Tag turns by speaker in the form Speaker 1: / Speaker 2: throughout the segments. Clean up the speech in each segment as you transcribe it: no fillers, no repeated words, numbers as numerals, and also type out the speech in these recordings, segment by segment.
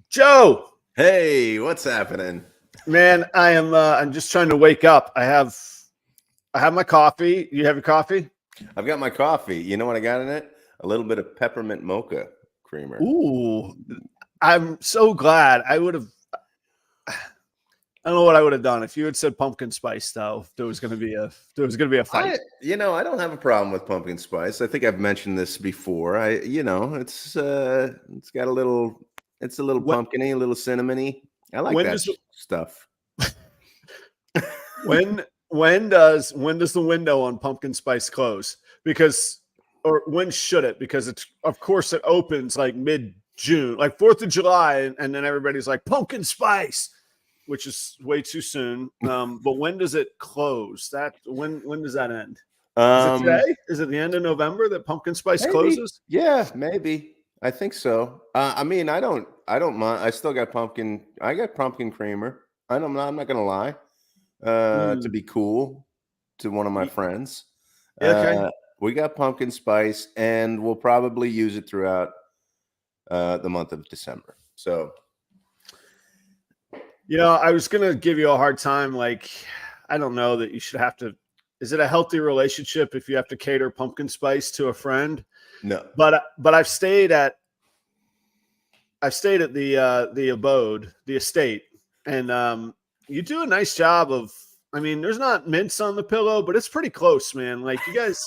Speaker 1: Joe,
Speaker 2: hey, what's happening,
Speaker 1: man? I'm just trying to wake up. I have my coffee. You have your coffee?
Speaker 2: I've got my coffee. You know what I got in it? A little bit of peppermint mocha creamer.
Speaker 1: Ooh, I'm so glad. I don't know what I would have done if you had said pumpkin spice. Though there was going to be a fight.
Speaker 2: I don't have a problem with pumpkin spice. I think I've mentioned this before. It's got a little. It's a little pumpkin-y, a little cinnamony. I like that stuff.
Speaker 1: When does the window on pumpkin spice close? Or when should it? Because it opens like mid-June, like 4th of July, and then everybody's like pumpkin spice, which is way too soon. But when does it close? When does that end? Is it today? Is it the end of November that pumpkin spice closes?
Speaker 2: Yeah, maybe. I think so. I don't mind. I still got pumpkin. I got pumpkin creamer. I'm not gonna lie. To be cool to one of my friends.
Speaker 1: Okay.
Speaker 2: We got pumpkin spice, and we'll probably use it throughout the month of December. So,
Speaker 1: I was gonna give you a hard time. Like, I don't know that you should have to. Is it a healthy relationship if you have to cater pumpkin spice to a friend?
Speaker 2: No,
Speaker 1: but I've stayed at the abode, the estate, and you do a nice job of. I mean, there's not mints on the pillow, but it's pretty close, man. Like you guys,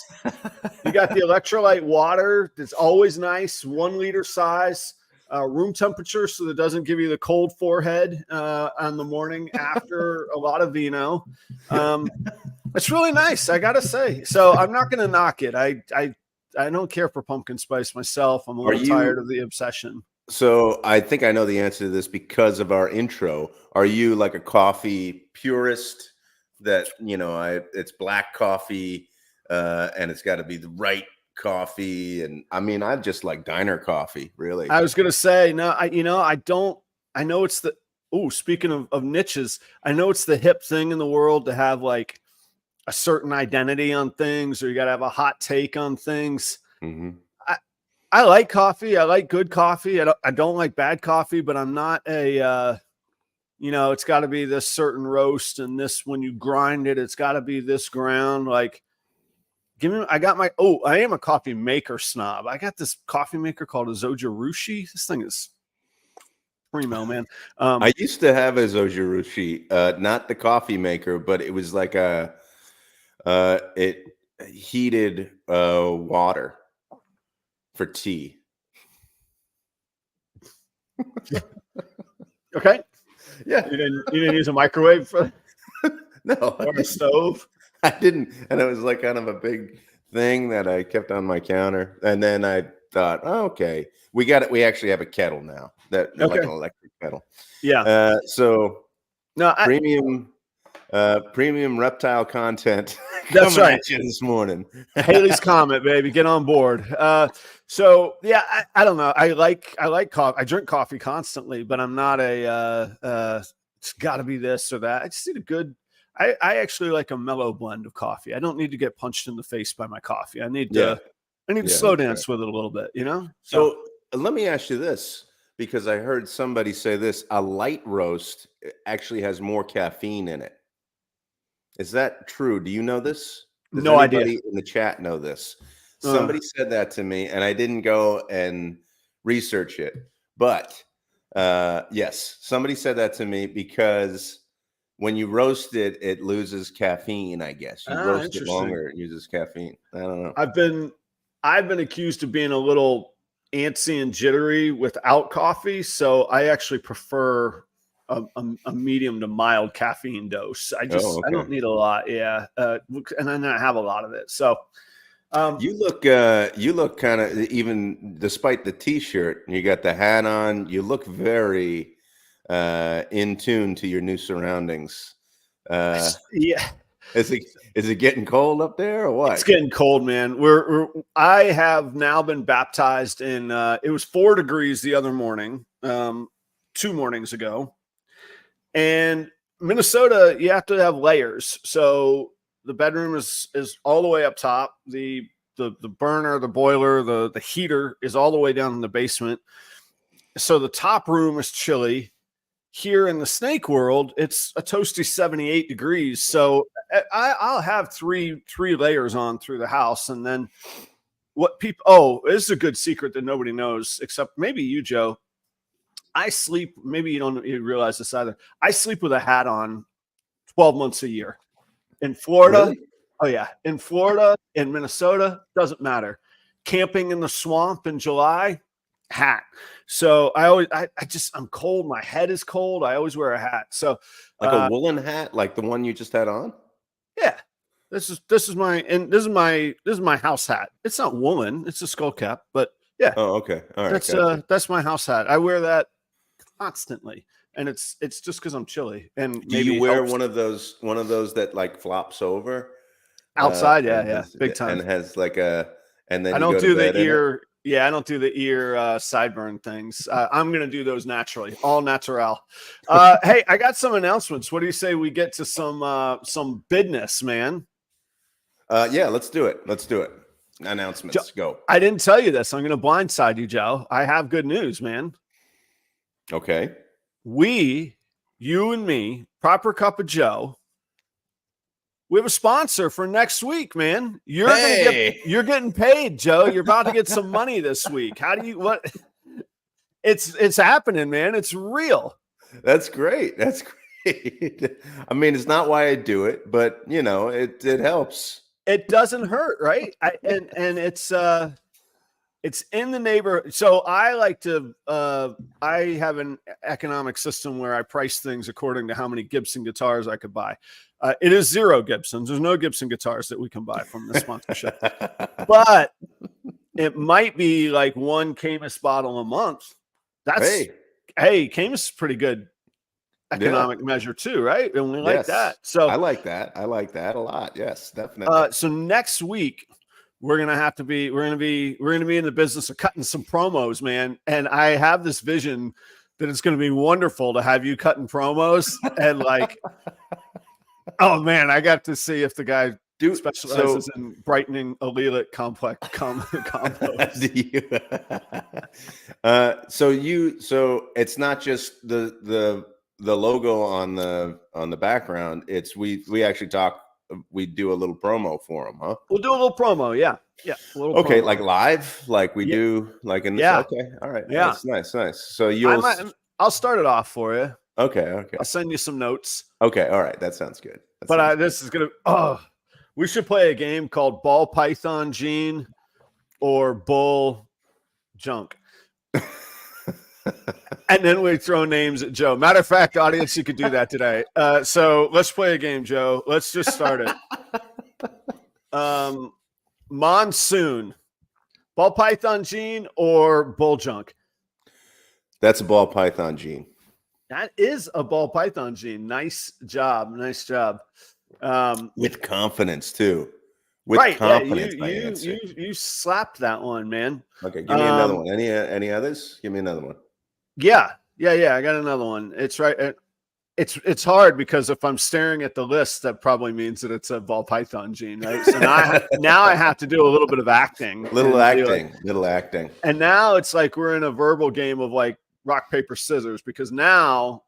Speaker 1: you got the electrolyte water. It's always nice, 1 liter size, room temperature, so that it doesn't give you the cold forehead on the morning after a lot of vino. It's really nice, I gotta say. So I'm not gonna knock it. I don't care for pumpkin spice myself. I'm a little tired of the obsession.
Speaker 2: So I think I know the answer to this because of our intro. Are you like a coffee purist that, it's black coffee and it's got to be the right coffee? And I mean, I just like diner coffee, really.
Speaker 1: I was going to say, no, I don't. I know it's speaking of niches, I know it's the hip thing in the world to have like a certain identity on things, or you got to have a hot take on things.
Speaker 2: Mm-hmm.
Speaker 1: I like coffee. I like good coffee. I don't like bad coffee, but I'm not a, it's got to be this certain roast, and this, when you grind it, it's got to be this ground. Like, I am a coffee maker snob. I got this coffee maker called a Zojirushi. This thing is primo, man.
Speaker 2: I used to have a Zojirushi, not the coffee maker, but it was like it heated water for tea.
Speaker 1: Okay.
Speaker 2: Yeah.
Speaker 1: You didn't use a microwave for
Speaker 2: no,
Speaker 1: or a stove?
Speaker 2: I didn't. And it was like kind of a big thing that I kept on my counter. And then I thought, oh, okay, we got it. We actually have a kettle now like an electric kettle.
Speaker 1: Yeah.
Speaker 2: So
Speaker 1: no,
Speaker 2: premium reptile content.
Speaker 1: That's right.
Speaker 2: This morning.
Speaker 1: Haley's Comet, baby, get on board. So yeah, I don't know. I like coffee. I drink coffee constantly, but I'm not it's got to be this or that. I just need a good. I actually like a mellow blend of coffee. I don't need to get punched in the face by my coffee. I need to slow dance with it a little bit.
Speaker 2: So let me ask you this, because I heard somebody say this: a light roast actually has more caffeine in it. Is that true? Do you know this? Does
Speaker 1: no
Speaker 2: anybody
Speaker 1: idea.
Speaker 2: in the chat know this? Somebody said that to me, and I didn't go and research it. But yes, somebody said that to me because when you roast it, it loses caffeine, I guess. You roast it longer, it uses caffeine. I don't know.
Speaker 1: I've been accused of being a little antsy and jittery without coffee, so I actually prefer a medium to mild caffeine dose. I don't need a lot. Yeah. And then I have a lot of it. So
Speaker 2: you look kind of, even despite the t-shirt, you got the hat on, you look very in tune to your new surroundings.
Speaker 1: Yeah.
Speaker 2: Is it getting cold up there or what?
Speaker 1: It's getting cold, man. I have now been baptized in it was 4 degrees the other morning, 2 mornings ago. And Minnesota, you have to have layers. So the bedroom is all the way up top. The burner, the boiler, the heater is all the way down in the basement. So the top room is chilly. Here in the snake world, it's a toasty 78 degrees. So I'll have three layers on through the house. And then this is a good secret that nobody knows except maybe you, Joe. I sleep, maybe you don't even realize this either. I sleep with a hat on 12 months a year. In Florida,
Speaker 2: Really?
Speaker 1: Oh yeah, in Florida, in Minnesota, doesn't matter. Camping in the swamp in July, hat. So I'm cold. My head is cold. I always wear a hat. So
Speaker 2: like a woolen hat, like the one you just had on.
Speaker 1: Yeah, this is my house hat. It's not woolen. It's a skull cap, but yeah.
Speaker 2: Oh, okay. All right.
Speaker 1: That's my house hat. I wear that constantly, and it's just because I'm chilly. And
Speaker 2: do you wear one of those that like flops over
Speaker 1: outside? Yeah, big time.
Speaker 2: And has like and then
Speaker 1: I don't do the ear. Yeah, I don't do the ear sideburn things. I'm going to do those naturally, all natural. Hey, I got some announcements. What do you say we get to some business, man?
Speaker 2: Yeah, let's do it. Announcements, go.
Speaker 1: I didn't tell you this. I'm going to blindside you, Joe. I have good news, man.
Speaker 2: Okay.
Speaker 1: You and me, Proper Cup of Joe, we have a sponsor for next week, man. You're getting paid, Joe. You're about to get some money this week. It's happening, man. It's real.
Speaker 2: That's great. I mean, it's not why I do it, but it helps.
Speaker 1: It doesn't hurt, right? And it's in the neighborhood. So I like to I have an economic system where I price things according to how many Gibson guitars I could buy. It is 0 Gibsons. There's no Gibson guitars that we can buy from the sponsorship. But it might be like 1 Camus bottle a month. Hey, Camus is pretty good economic measure too, right? And we like that. So
Speaker 2: I like that a lot. Yes, definitely.
Speaker 1: So next week we're gonna be in the business of cutting some promos, man. And I have this vision that it's gonna be wonderful to have you cutting promos and like. Oh man, I got to see if the guy specializes in brightening allelic complex combos.
Speaker 2: So it's not just the logo on the background. It's we actually we do a little promo for them, huh?
Speaker 1: We'll do a little promo, yeah.
Speaker 2: Okay,
Speaker 1: promo.
Speaker 2: Like live, like we do, like in okay, all right,
Speaker 1: yeah,
Speaker 2: nice. So
Speaker 1: I'll start it off for you.
Speaker 2: Okay.
Speaker 1: I'll send you some notes.
Speaker 2: Okay, all right. That sounds good.
Speaker 1: This is gonna. We should play a game called Ball Python Gene or Bull Junk, and then we throw names at Joe. Matter of fact, audience, you could do that today. So let's play a game, Joe. Let's just start it. Monsoon, Ball Python Gene or Bull Junk?
Speaker 2: That's a Ball Python Gene.
Speaker 1: That is a Ball Python Gene. Nice job.
Speaker 2: With confidence too.
Speaker 1: Confidence. You slapped that one, man.
Speaker 2: Okay, give me another one. Any others? Give me another one.
Speaker 1: Yeah. I got another one. It's right. It's hard because if I'm staring at the list, that probably means that it's a Ball Python Gene, right? So now I have to do a little bit of acting.
Speaker 2: Little acting.
Speaker 1: And now it's like we're in a verbal game of like rock, paper, scissors, because now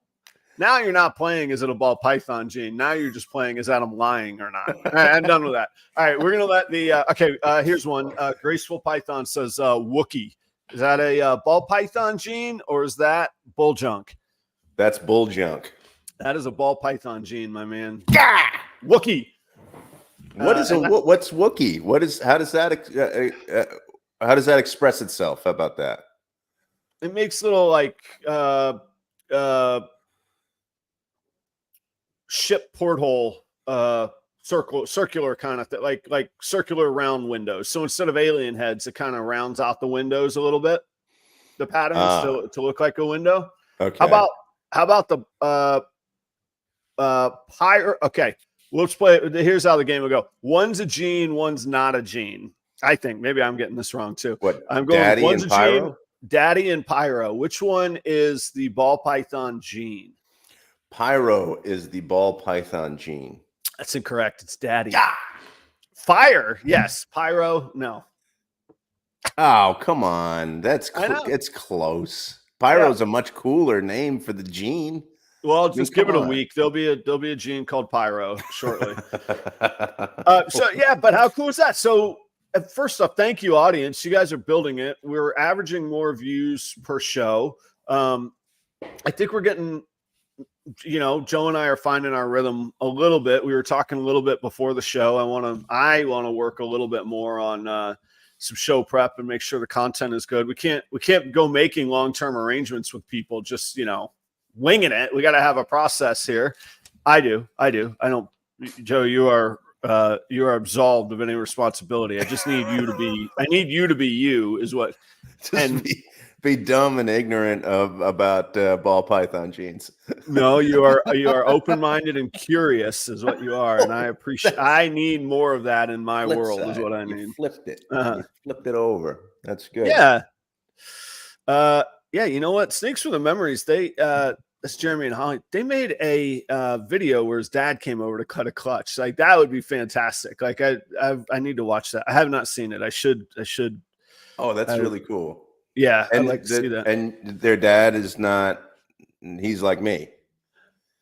Speaker 1: you're not playing is it a Ball Python Gene. Now you're just playing is that I'm lying or not. All right, I'm done with that. All right, we're gonna let the here's one. Graceful Python says Wookie. Is that a Ball Python Gene or is that Bull Junk?
Speaker 2: That's Bull Junk.
Speaker 1: That is a Ball Python Gene, my man. Yeah, Wookie.
Speaker 2: What's Wookie? How does that express itself? How about that?
Speaker 1: It makes little like ship porthole circular kind of thing, like circular round windows. So instead of alien heads, it kind of rounds out the windows a little bit. The patterns to look like a window.
Speaker 2: Okay.
Speaker 1: How about the Pyro. Okay, let's play. Here's how the game will go. One's a gene, one's not a gene. I think maybe I'm getting this wrong too.
Speaker 2: What?
Speaker 1: I'm going.
Speaker 2: Daddy
Speaker 1: One's
Speaker 2: and
Speaker 1: a
Speaker 2: Pyro?
Speaker 1: gene. Daddy and Pyro. Which one is the ball python gene?
Speaker 2: Pyro is the ball python gene.
Speaker 1: That's incorrect. It's Daddy.
Speaker 2: Yeah.
Speaker 1: Fire. Yes. Pyro. No.
Speaker 2: Oh, come on. It's close. Pyro's a much cooler name for the gene.
Speaker 1: Well, just give it a week. There'll be a gene called Pyro shortly. So yeah, but how cool is that? So first off, thank you, audience. You guys are building it. We're averaging more views per show. I think we're getting, Joe and I are finding our rhythm a little bit. We were talking a little bit before the show. I want to work a little bit more on some show prep and make sure the content is good. We can't go making long-term arrangements with people, just, winging it. We got to have a process here. I do. I don't, Joe, you are absolved of any responsibility. I just need you to be you is what,
Speaker 2: be dumb and ignorant about ball python genes.
Speaker 1: No, you are open-minded and curious is what you are. And I need more of that in my world is what I need.
Speaker 2: You flipped it. You flipped it over. That's good.
Speaker 1: Yeah. Yeah. You know what? Snakes for the Memories. That's Jeremy and Holly. They made a video where his dad came over to cut a clutch. Like that would be fantastic. Like I need to watch that. I have not seen it. I should.
Speaker 2: Oh, that's really cool.
Speaker 1: Yeah,
Speaker 2: and
Speaker 1: I'd like to see that.
Speaker 2: And their dad is not. He's like me.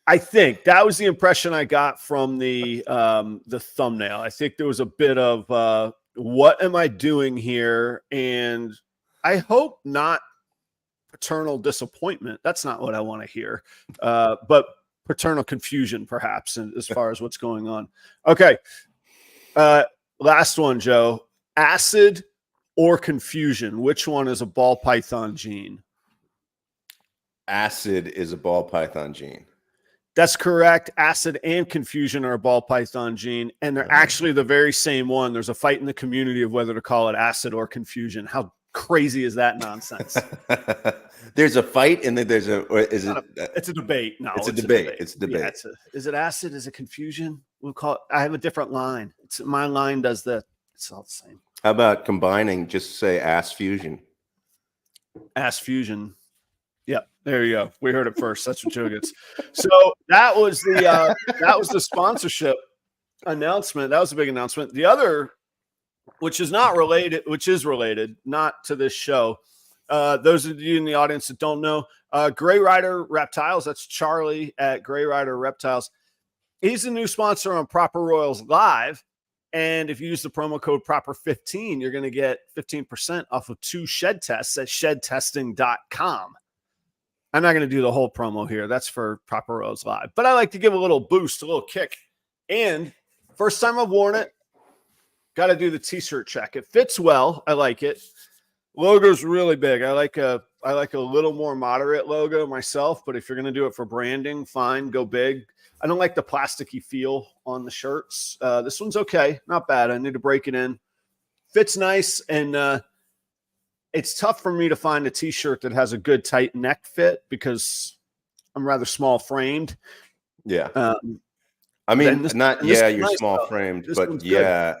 Speaker 1: I think that was the impression I got from the thumbnail. I think there was a bit of what am I doing here, and I hope not paternal disappointment. That's not what I want to hear, but paternal confusion, perhaps, as far as what's going on. Okay, last one, Joe. Acid or confusion? Which one is a ball python gene?
Speaker 2: Acid is a ball python gene.
Speaker 1: That's correct. Acid and confusion are a ball python gene, and they're actually the very same one. There's a fight in the community of whether to call it acid or confusion. How crazy is that nonsense?
Speaker 2: There's a fight, and then there's
Speaker 1: it's a debate. No,
Speaker 2: it's a debate. It's a debate.
Speaker 1: Yeah, is it acid? Is it confusion? We'll call it. I have a different line. My line does that. It's all the same.
Speaker 2: How about combining? Just say ass fusion.
Speaker 1: Ass fusion. Yep, there you go. We heard it first. That's what Joe gets. So that was the sponsorship announcement. That was a big announcement. The other, which is related, not to this show. Those of you in the audience that don't know, Gray Rider Reptiles. That's Charlie at Gray Rider Reptiles. He's the new sponsor on Proper Royals Live. And if you use the promo code PROPER15, you're going to get 15% off of 2 shed tests at shedtesting.com. I'm not going to do the whole promo here. That's for Proper Royals Live. But I like to give a little boost, a little kick. And first time I've worn it, got to do the t-shirt check. It fits well. I like it. Logo's really big. I like a little more moderate logo myself, but if you're going to do it for branding, fine, go big. I don't like the plasticky feel on the shirts. This one's okay. Not bad. I need to break it in. Fits nice. And it's tough for me to find a t-shirt that has a good tight neck fit because I'm rather small framed.
Speaker 2: Yeah. I mean, you're
Speaker 1: nice,
Speaker 2: small framed, but yeah,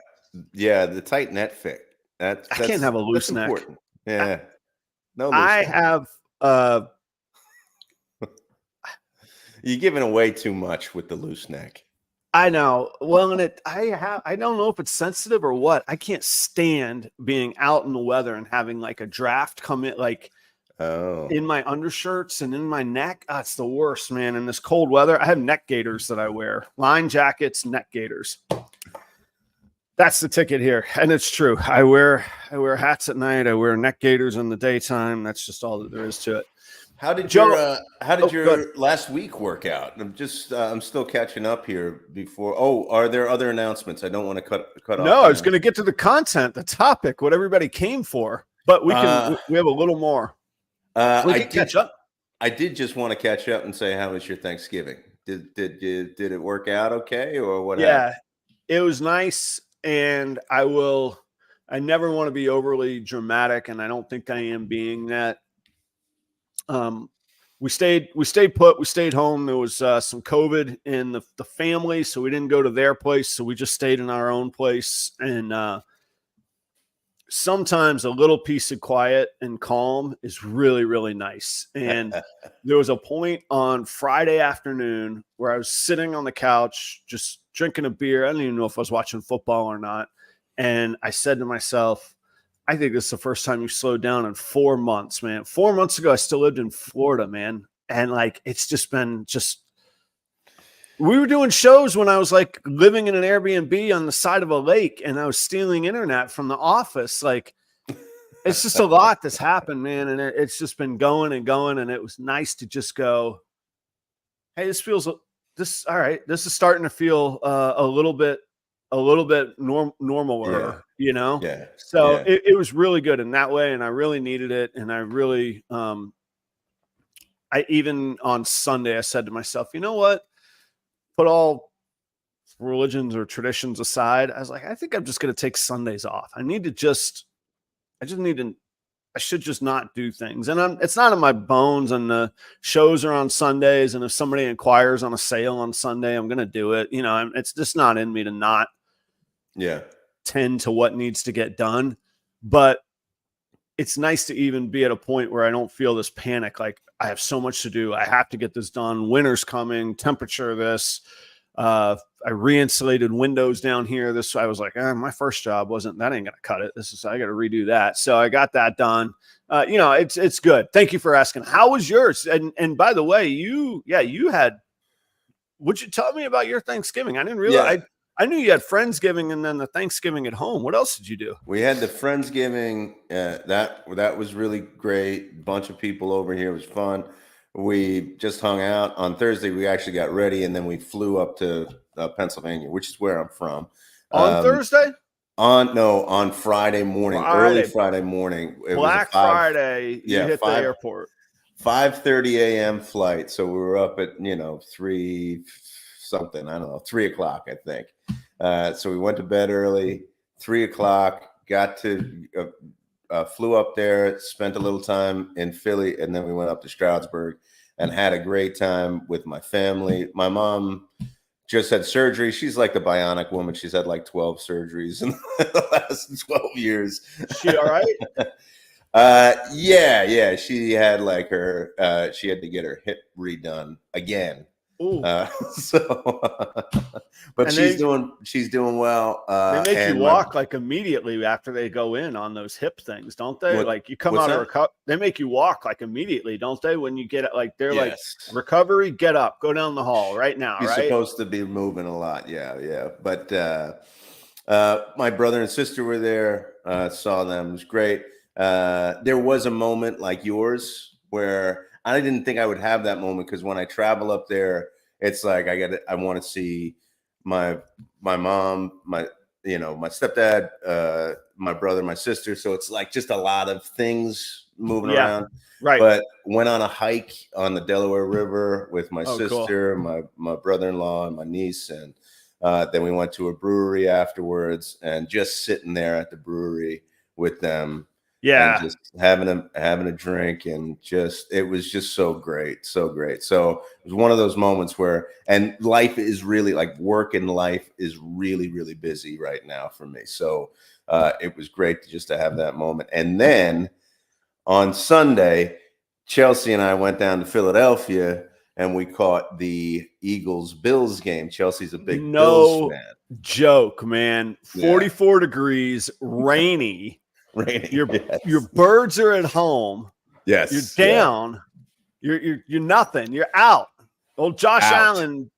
Speaker 2: the tight net fit. I
Speaker 1: can't have a loose neck.
Speaker 2: Important. Yeah. No loose
Speaker 1: I
Speaker 2: neck.
Speaker 1: have
Speaker 2: You're giving away too much with the loose neck.
Speaker 1: I know. Well, and I don't know if it's sensitive or what. I can't stand being out in the weather and having like a draft come in, like in my undershirts and in my neck. Oh, it's the worst, man. In this cold weather, I have neck gaiters that I wear, line jackets, neck gaiters. That's the ticket here, and it's true. I wear hats at night. I wear neck gaiters in the daytime. That's just all that there is to it.
Speaker 2: How did your last week work out? I'm still catching up here before. Oh, are there other announcements? I don't want to cut off.
Speaker 1: No, I was going to get to the content, the topic, what everybody came for, but we have a little more. We can catch up.
Speaker 2: I did just want to catch up and say, how was your Thanksgiving? Did it work out okay or what?
Speaker 1: Yeah, it was nice. And I never want to be overly dramatic, and I don't think I am being that. we stayed put. We stayed home. There was some COVID in the family, so we didn't go to their place. So we just stayed in our own place. And sometimes a little piece of quiet and calm is really, really nice. And there was a point on Friday afternoon where I was sitting on the couch, just drinking a beer. I don't even know if I was watching football or not. And I said to myself, I think this is the first time you slowed down in 4 months, man. 4 months ago, I still lived in Florida, man. And like, it's just been we were doing shows when I was like living in an Airbnb on the side of a lake, and I was stealing internet from the office. Like, it's just a lot that's happened, man. And it's just been going and going. And it was nice to just go, hey, all right. This is starting to feel a little bit normaler, you know?
Speaker 2: Yeah.
Speaker 1: So it was really good in that way. And I really needed it. And I really, I even on Sunday, I said to myself, you know what? Put all religions or traditions aside. I was like, I think I'm just going to take Sundays off. I should just not do things. And it's not in my bones. And the shows are on Sundays. And if somebody inquires on a sale on Sunday, I'm going to do it. You know, it's just not in me to not tend to what needs to get done. But it's nice to even be at a point where I don't feel this panic. Like, I have so much to do. I have to get this done. Winter's coming, temperature this. I re-insulated windows down here. I was like, my first job that ain't going to cut it. I got to redo that. So I got that done. You know, it's good. Thank you for asking. How was yours? And by the way, you had, would you tell me about your Thanksgiving? I didn't realize. I knew you had Friendsgiving and then the Thanksgiving at home. What else did you do?
Speaker 2: We had the Friendsgiving. That was really great. Bunch of people over here. It was fun. We just hung out. On Thursday, we actually got ready, and then we flew up to Pennsylvania, which is where I'm from.
Speaker 1: On Thursday?
Speaker 2: On Friday morning, early Friday morning. It
Speaker 1: Black
Speaker 2: was
Speaker 1: Friday, you hit the airport.
Speaker 2: 5:30 a.m. flight. So we were up at 3 o'clock, I think. So we went to bed early, 3 o'clock, flew up there, spent a little time in Philly, and then we went up to Stroudsburg and had a great time with my family. My mom just had surgery. She's like the bionic woman. She's had like 12 surgeries in the last 12 years.
Speaker 1: She all right?
Speaker 2: Yeah. She had she had to get her hip redone again. But she's doing well.
Speaker 1: They make you walk like immediately after they go in on those hip things, don't they? Like you come out of recovery, they make you walk like immediately, don't they? When you get it, like they're like recovery, get up, go down the hall right now.
Speaker 2: You're supposed to be moving a lot, yeah. But my brother and sister were there. Saw them. It was great. There was a moment like yours where I didn't think I would have that moment, because when I travel up there, it's like I want to see my mom, my stepdad, my brother, my sister. So it's like just a lot of things moving around. Right. But went on a hike on the Delaware River with my sister, cool. my brother-in-law, and my niece, and then we went to a brewery afterwards, and just sitting there at the brewery with them. Yeah, and just having a drink, and it was just so great. So it was one of those moments where, and life is really like work, and life is really, really busy right now for me. So it was great to have that moment. And then on Sunday, Chelsea and I went down to Philadelphia, and we caught the Eagles-Bills game. Chelsea's a big Bills fan.
Speaker 1: Joke, man. 44 degrees, rainy. Your birds are at home. Yes, you're down. You're nothing. You're out. Old Josh Allen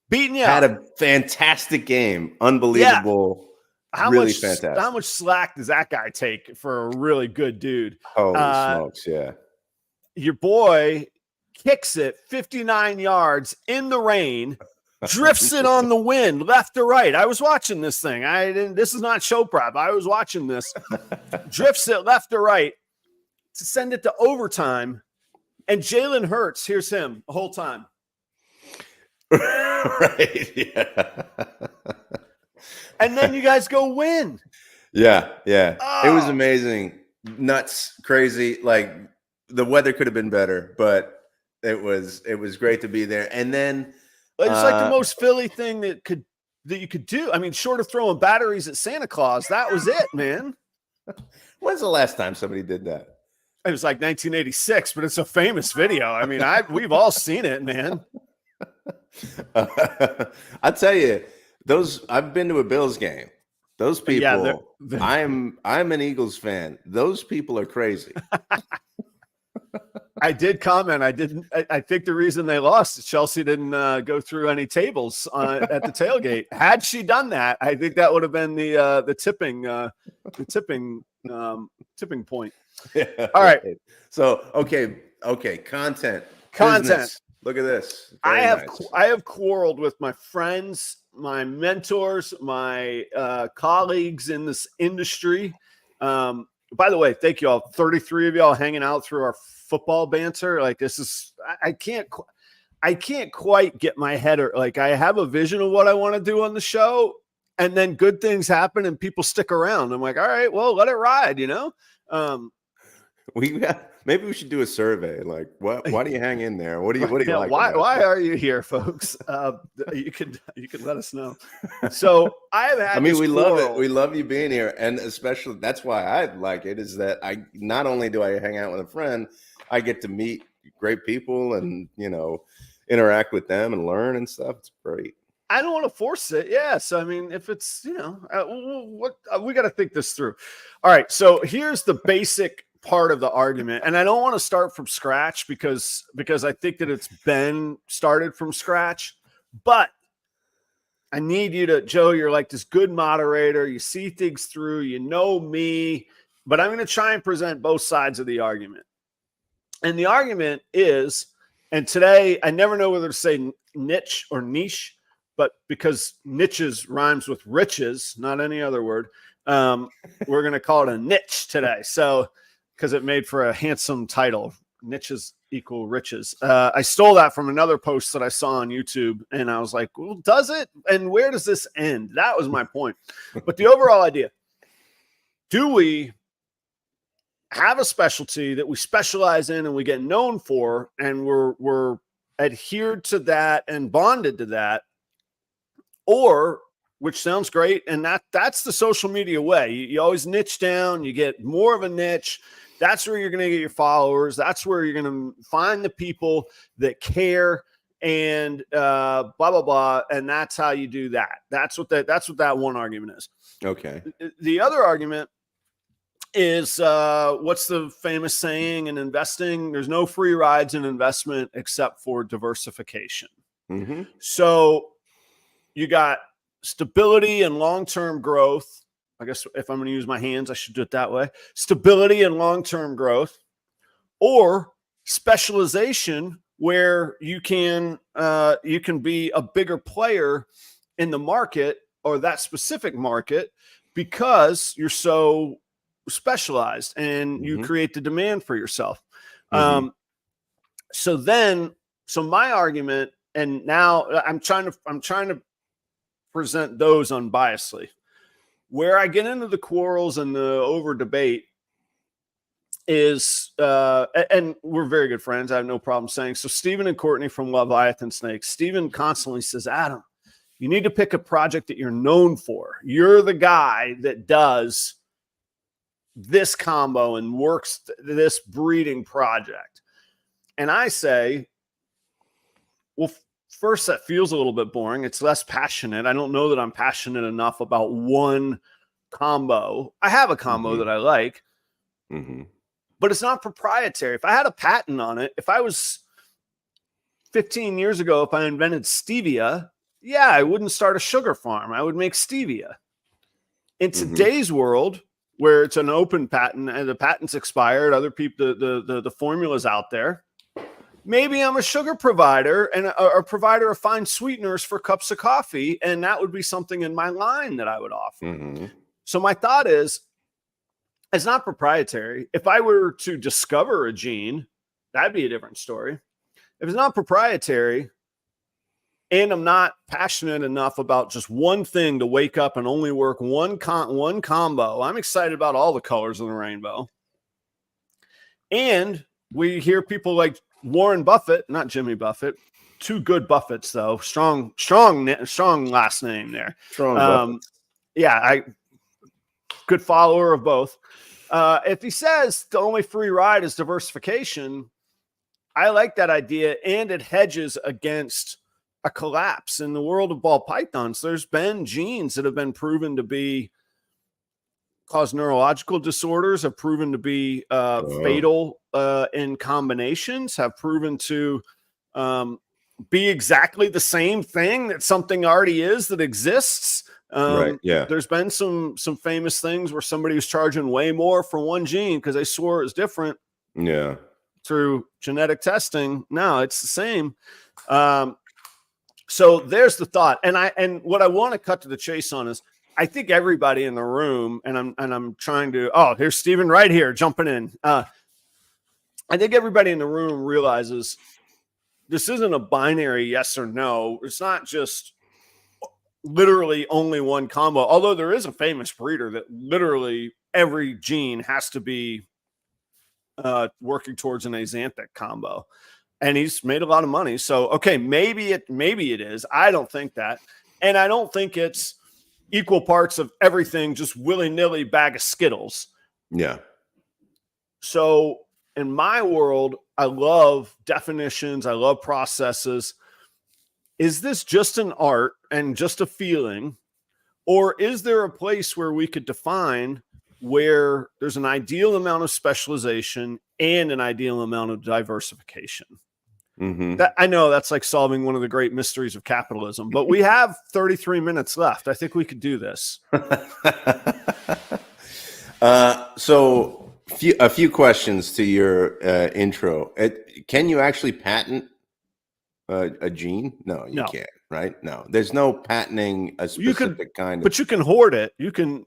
Speaker 1: beating you.
Speaker 2: Had a fantastic game. Unbelievable. Really fantastic.
Speaker 1: How much slack does that guy take for a really good dude?
Speaker 2: Holy smokes! Yeah.
Speaker 1: Your boy kicks it 59 yards in the rain. Drifts it on the wind, left to right. I was watching this thing. This is not show prep. I was watching this. Drifts it left to right to send it to overtime. And Jalen Hurts, here's him the whole time.
Speaker 2: Right. Yeah.
Speaker 1: And then you guys go win.
Speaker 2: Yeah. It was amazing. Nuts, crazy. Like, the weather could have been better, but It was great to be there. And then
Speaker 1: it's like the most Philly thing that you could do. I mean, short of throwing batteries at Santa Claus, that was it, man.
Speaker 2: When's the last time somebody did that?
Speaker 1: It was like 1986, but it's a famous video. I mean, we've all seen it, man.
Speaker 2: I'll tell you, I've been to a Bills game. Those people, yeah, I'm an Eagles fan. Those people are crazy.
Speaker 1: I did comment. I think the reason they lost is Chelsea didn't go through any tables at the tailgate. Had she done that, I think that would have been the tipping point.
Speaker 2: Yeah,
Speaker 1: all right.
Speaker 2: So okay, content.
Speaker 1: Business.
Speaker 2: Look at this.
Speaker 1: I have quarreled with my friends, my mentors, my colleagues in this industry. By the way, thank you all. 33 of y'all hanging out through our football banter. Like, this is, I can't quite get my head, or like, I have a vision of what I want to do on the show, and then good things happen and people stick around. I'm like, all right, well, let it ride, you know?
Speaker 2: Maybe we should do a survey. Like, why do you hang in there? What do you like?
Speaker 1: Why are you here, folks? You can let us know. So I have had.
Speaker 2: I mean, we love it. We love you being here, and especially that's why I like it. Is that I not only do I hang out with a friend, I get to meet great people and interact with them and learn and stuff. It's great.
Speaker 1: I don't want to force it. Yeah. So, I mean, if it's, we got to think this through. All right. So here's the basic part of the argument. And I don't want to start from scratch because I think that it's been started from scratch, but I need you to, Joe, you're like this good moderator. You see things through, me, but I'm going to try and present both sides of the argument. And the argument is, and today I never know whether to say niche or niche, but because niches rhymes with riches, not any other word, we're going to call it a niche today. So, because it made for a handsome title, niches equal riches. I stole that from another post that I saw on YouTube, and I was like, well, does it? And where does this end? That was my point. But the overall idea, do we have a specialty that we specialize in and we get known for, and we're adhered to that and bonded to that, or, which sounds great, and that's the social media way. You always niche down, you get more of a niche. That's where you're going to get your followers. That's where you're going to find the people that care and blah, blah, blah. And that's how you do that. That's what that one argument is.
Speaker 2: Okay.
Speaker 1: The other argument is what's the famous saying in investing? There's no free rides in investment except for diversification.
Speaker 2: Mm-hmm.
Speaker 1: So you got stability and long-term growth. I guess if I'm going to use my hands, I should do it that way. Stability and long-term growth, or specialization, where you can be a bigger player in the market or that specific market because you're so specialized and you create the demand for yourself. So my argument, and now I'm trying to present those unbiasedly. Where I get into the quarrels and the over debate is, and we're very good friends. I have no problem saying. So Stephen and Courtney from Leviathan Snakes, Stephen constantly says, Adam, you need to pick a project that you're known for. You're the guy that does this combo and works this breeding project. And I say, well, first, that feels a little bit boring. It's less passionate. I don't know that I'm passionate enough about one combo. I have a combo that I like, but it's not proprietary. If I had a patent on it, if I was 15 years ago, if I invented stevia, yeah, I wouldn't start a sugar farm. I would make stevia. In today's world, where it's an open patent and the patent's expired, other people, the formula's out there. Maybe I'm a sugar provider and a provider of fine sweeteners for cups of coffee, and that would be something in my line that I would offer. So my thought is, it's not proprietary. If I were to discover a gene, that'd be a different story. If it's not proprietary and I'm not passionate enough about just one thing to wake up and only work one combo, I'm excited about all the colors of the rainbow. And we hear people like Warren Buffett, not Jimmy Buffett. Two good Buffetts though. Strong last name there.
Speaker 2: Strong Buffett.
Speaker 1: Yeah, good follower of both. If he says the only free ride is diversification, I like that idea, and it hedges against a collapse. In the world of ball pythons, there's been genes that have been proven to cause neurological disorders, have proven to be fatal in combinations, have proven to be exactly the same thing that something already is that exists.
Speaker 2: Right. Yeah.
Speaker 1: There's been some famous things where somebody was charging way more for one gene because they swore it was different.
Speaker 2: Yeah.
Speaker 1: Through genetic testing. No, it's the same. So there's the thought. And what I want to cut to the chase on is I think everybody in the room, and I'm trying to, here's Stephen right here jumping in. I think everybody in the room realizes this isn't a binary yes or no. It's not just literally only one combo, although there is a famous breeder that literally every gene has to be working towards an axanthic combo, and he's made a lot of money. So, okay, maybe it is. I don't think that. And I don't think it's equal parts of everything, just willy-nilly bag of Skittles.
Speaker 2: Yeah.
Speaker 1: So in my world, I love definitions. I love processes. Is this just an art and just a feeling? Or is there a place where we could define where there's an ideal amount of specialization and an ideal amount of diversification?
Speaker 2: Mm-hmm.
Speaker 1: That, I know that's like solving one of the great mysteries of capitalism, but we have 33 minutes left. I think we could do this.
Speaker 2: So a few questions to your intro. Can you actually patent a gene? No, you can't, right? No, there's no patenting a specific kind of.
Speaker 1: But you can hoard it. You can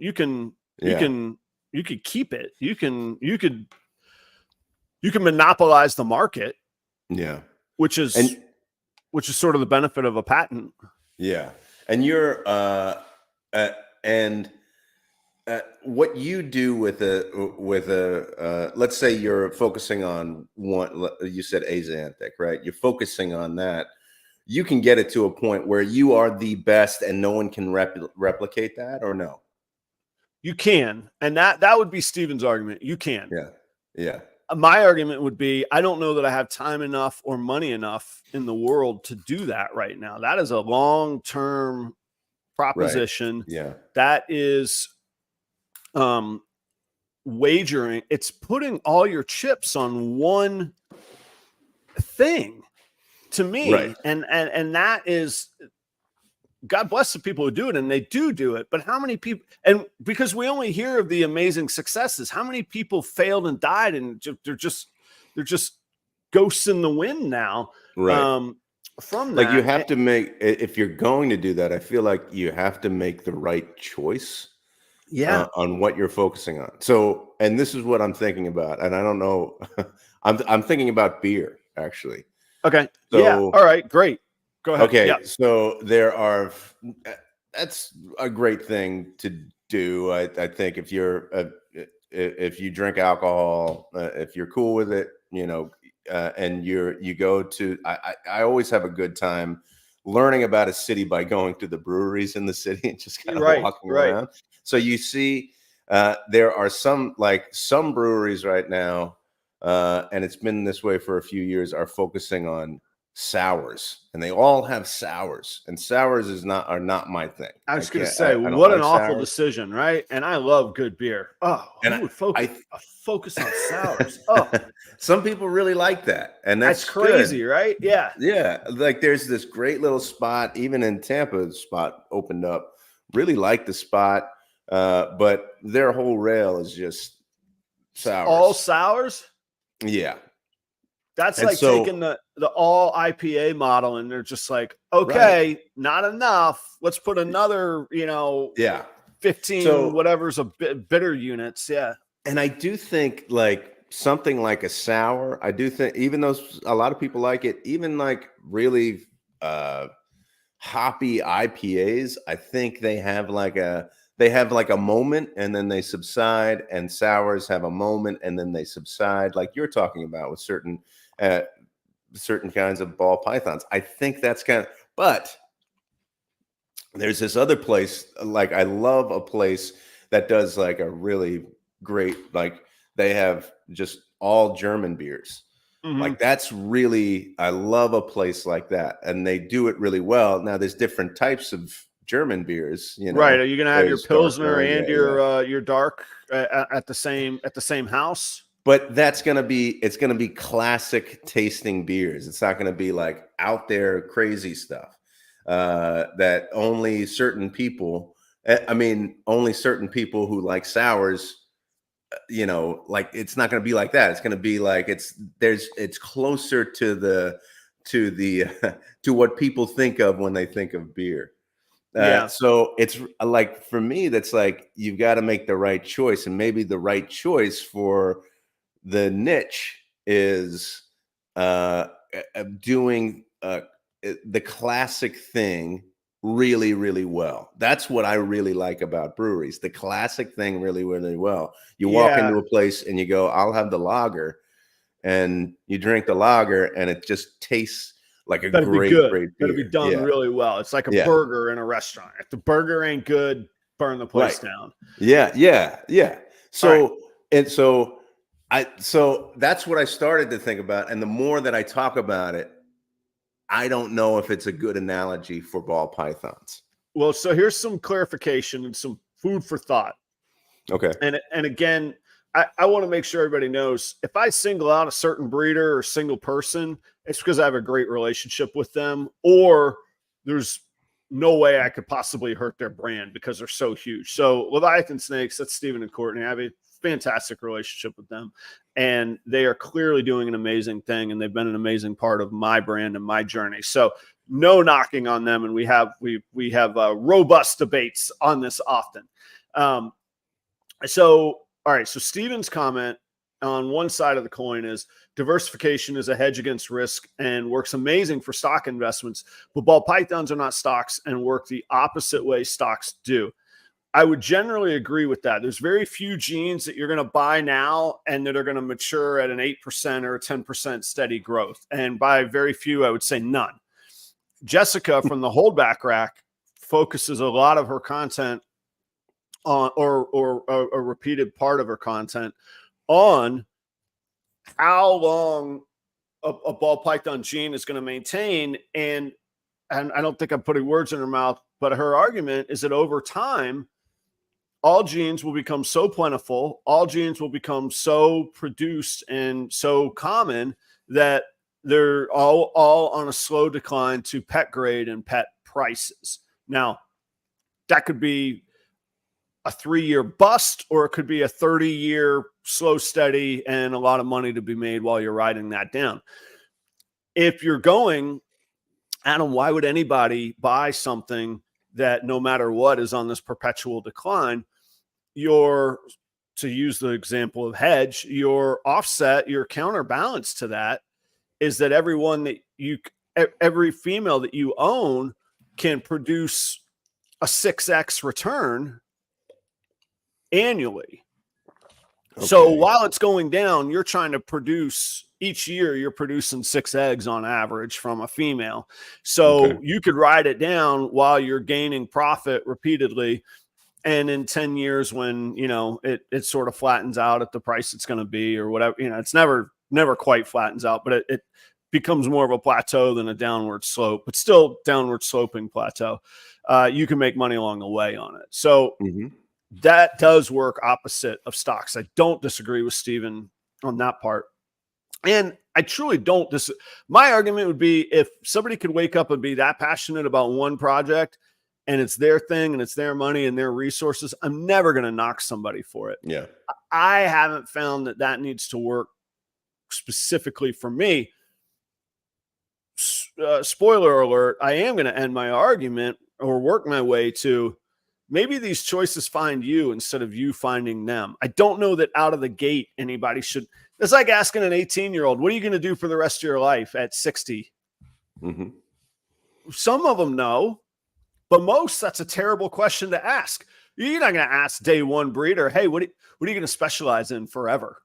Speaker 1: keep it. You can monopolize the market.
Speaker 2: Yeah.
Speaker 1: Which is sort of the benefit of a patent.
Speaker 2: Yeah. And you're what you do with a let's say you're focusing on one, you said axanthic, right? You're focusing on that. You can get it to a point where you are the best and no one can replicate that, or no?
Speaker 1: You can. And that would be Stephen's argument. You can.
Speaker 2: Yeah. Yeah.
Speaker 1: My argument would be, I don't know that I have time enough or money enough in the world to do that right now. That is a long-term proposition.
Speaker 2: Right. Yeah.
Speaker 1: That is wagering. It's putting all your chips on one thing to me. Right. And that is, God bless the people who do it, and they do it. But how many people, and because we only hear of the amazing successes, how many people failed and died, and they're just ghosts in the wind now.
Speaker 2: Right.
Speaker 1: From that.
Speaker 2: Like, you have to make, if you're going to do that, I feel like you have to make the right choice.
Speaker 1: Yeah.
Speaker 2: On what you're focusing on. So, and this is what I'm thinking about, and I don't know, I'm thinking about beer, actually.
Speaker 1: Okay.
Speaker 2: So,
Speaker 1: yeah. All right. Great. Go ahead.
Speaker 2: Okay,
Speaker 1: yeah.
Speaker 2: So that's a great thing to do. I think if you drink alcohol, if you're cool with it, and you go to, I always have a good time learning about a city by going to the breweries in the city and just kind of walking around. So you see, there are some breweries right now, and it's been this way for a few years, are focusing on sours, and they all have sours, and sours are not my thing.
Speaker 1: I was going to say, what an awful decision, right? And I love good beer. Oh, and who would focus on sours? Oh,
Speaker 2: some people really like that, and that's
Speaker 1: crazy,
Speaker 2: good.
Speaker 1: Right? Yeah,
Speaker 2: yeah. Like, there's this great little spot, even in Tampa, the spot opened up. Really like the spot, but their whole rail is just sours.
Speaker 1: All sours.
Speaker 2: Yeah.
Speaker 1: That's like taking the all IPA model, and they're just like, okay, not enough. Let's put another, 15 whatever's a bitter units. Yeah.
Speaker 2: And I do think like something like a sour, I do think, even though a lot of people like it, even like really hoppy IPAs, I think they have like a moment and then they subside, and sours have a moment and then they subside, like you're talking about with certain certain kinds of ball pythons. I think that's but there's this other place, like I love a place that does like a really great, like they have just all German beers. Like that's really, I love a place like that, and they do it really well. Now there's different types of German beers, you know.
Speaker 1: Right? Are you going to have your
Speaker 2: There's dark
Speaker 1: Pilsner
Speaker 2: beer,
Speaker 1: and your dark at the same house?
Speaker 2: But it's going to be classic tasting beers. It's not going to be like out there crazy stuff that only certain people. I mean, only certain people who like sours. You know, like it's not going to be like that. It's going to be like it's closer to to what people think of when they think of beer. So it's like, for me, that's like, you've got to make the right choice, and maybe the right choice for the niche is doing the classic thing really, really well. That's what I really like about breweries. The classic thing really, really well. You walk into a place and you go, I'll have the lager, and you drink the lager and it just tastes like a great beer.
Speaker 1: Better be done really well. It's like a burger in a restaurant. If the burger ain't good, burn the place down.
Speaker 2: Yeah. So so that's what I started to think about. And the more that I talk about it, I don't know if it's a good analogy for ball pythons.
Speaker 1: Well, so here's some clarification and some food for thought.
Speaker 2: Okay.
Speaker 1: And again, I want to make sure everybody knows, if I single out a certain breeder or single person, it's because I have a great relationship with them, or there's no way I could possibly hurt their brand because they're so huge. So Leviathan Snakes, that's Stephen and Courtney. I have a fantastic relationship with them, and they are clearly doing an amazing thing, and they've been an amazing part of my brand and my journey. So no knocking on them, and we have robust debates on this often. So all right, so Stephen's comment on one side of the coin is diversification is a hedge against risk and works amazing for stock investments, but ball pythons are not stocks and work the opposite way stocks do. I would generally agree with that. There's very few genes that you're going to buy now and that are going to mature at an 8% or a 10% steady growth. And by very few, I would say none. Jessica from the Holdback Rack focuses a lot of her content on, or a repeated part of her content on how long a ball python gene is going to maintain. And I don't think I'm putting words in her mouth, but her argument is that over time, all genes will become so plentiful, all genes will become so produced and so common that they're all on a slow decline to pet grade and pet prices. Now, that could be a 3-year bust, or it could be a 30-year slow, steady, and a lot of money to be made while you're riding that down. If you're going, Adam, why would anybody buy something that no matter what is on this perpetual decline? To use the example of hedge, your offset, your counterbalance to that is that every female that you own can produce a 6x return annually. Okay. So while it's going down, you're trying to produce each year, you're producing 6 eggs on average from a female. So you could ride it down while you're gaining profit repeatedly. And in 10 years, when, it sort of flattens out at the price it's going to be or whatever, it's never quite flattens out, but it becomes more of a plateau than a downward slope, but still downward sloping plateau. You can make money along the way on it. So that does work opposite of stocks. I don't disagree with Stephen on that part. And I truly don't. My argument would be, if somebody could wake up and be that passionate about one project and it's their thing and it's their money and their resources, I'm never going to knock somebody for it.
Speaker 2: Yeah.
Speaker 1: I haven't found that needs to work specifically for me. Spoiler alert, I am going to end my argument or work my way to, maybe these choices find you instead of you finding them. I don't know that out of the gate anybody should. It's like asking an 18-year-old, what are you going to do for the rest of your life at 60? Some of them know, but most, that's a terrible question to ask. You're not going to ask day one breeder, hey, what are you going to specialize in forever?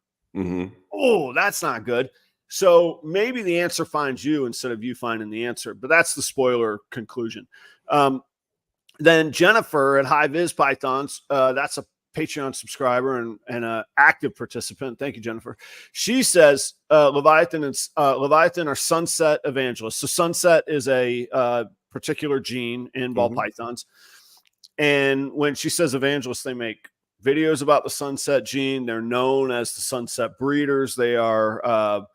Speaker 1: Oh, that's not good. So maybe the answer finds you instead of you finding the answer, but that's the spoiler conclusion. Then Jennifer at High Viz Pythons, that's a Patreon subscriber and an active participant. Thank you, Jennifer. She says Leviathan are sunset evangelists. So sunset is a particular gene in ball pythons. And when she says evangelists, they make videos about the sunset gene. They're known as the sunset breeders. They are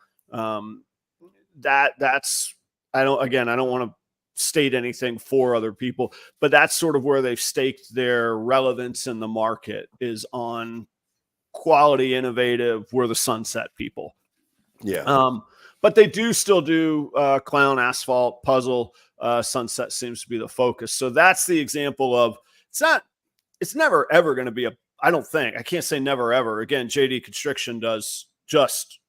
Speaker 1: that's I don't want to state anything for other people, but that's sort of where they've staked their relevance in the market, is on quality, innovative. We're the sunset people.
Speaker 2: Yeah.
Speaker 1: But they do still do clown, asphalt, puzzle. Sunset seems to be the focus. So that's the example of it's never ever going to be I don't think, I can't say never ever. Again, JD Constriction does just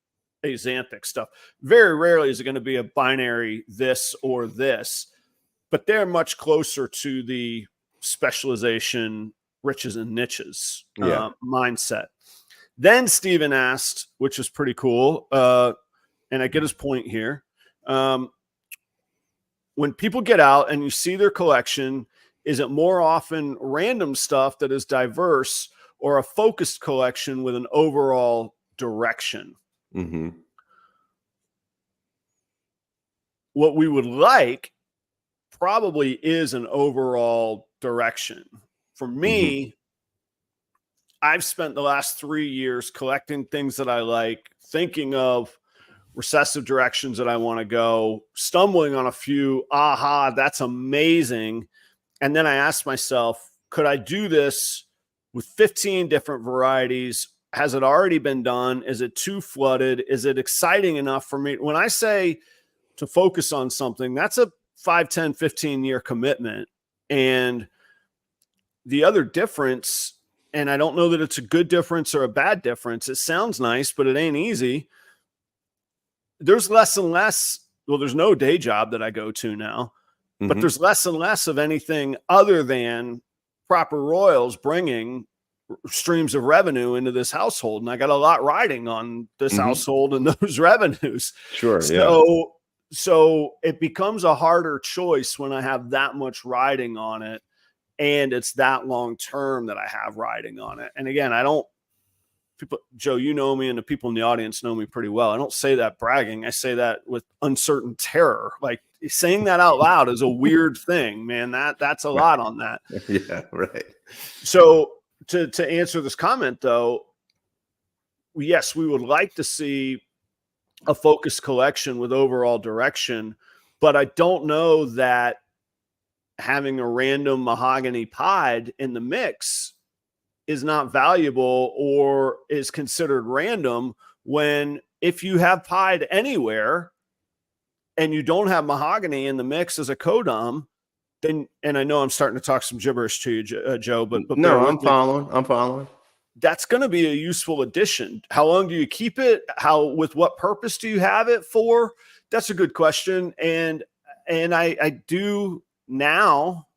Speaker 1: axanthic stuff. Very rarely is it going to be a binary this or this, but they're much closer to the specialization, riches and niches mindset. Then Steven asked, which is pretty cool, and I get his point here. When people get out and you see their collection, is it more often random stuff that is diverse, or a focused collection with an overall direction? What we would like probably is an overall direction. For me, I've spent the last 3 years collecting things that I like, thinking of recessive directions that I want to go, stumbling on a few, that's amazing. And then I asked myself, could I do this with 15 different varieties? Has it already been done? Is it too flooded? Is it exciting enough for me? When I say to focus on something, that's a 5, 10, 15-year commitment. And the other difference, and I don't know that it's a good difference or a bad difference. It sounds nice, but it ain't easy. There's less and less. Well, there's no day job that I go to now, but there's less and less of anything other than Proper Royals bringing streams of revenue into this household. And I got a lot riding on this household and those revenues.
Speaker 2: Sure.
Speaker 1: So it becomes a harder choice when I have that much riding on it, and it's that long term that I have riding on it. And again, Joe, you know me, and the people in the audience know me pretty well. I don't say that bragging. I say that with uncertain terror. Like, saying that out loud is a weird thing, man. That's a lot on that.
Speaker 2: Yeah, right.
Speaker 1: So to answer this comment, though, yes, we would like to see a focused collection with overall direction, but I don't know that having a random mahogany pied in the mix is not valuable or is considered random, when if you have pied anywhere and you don't have mahogany in the mix as a codom, then, and I know I'm starting to talk some gibberish to you, Joe, but
Speaker 2: no, I'm following.
Speaker 1: That's going to be a useful addition. How long do you keep it? With what purpose do you have it for? That's a good question. And I do now,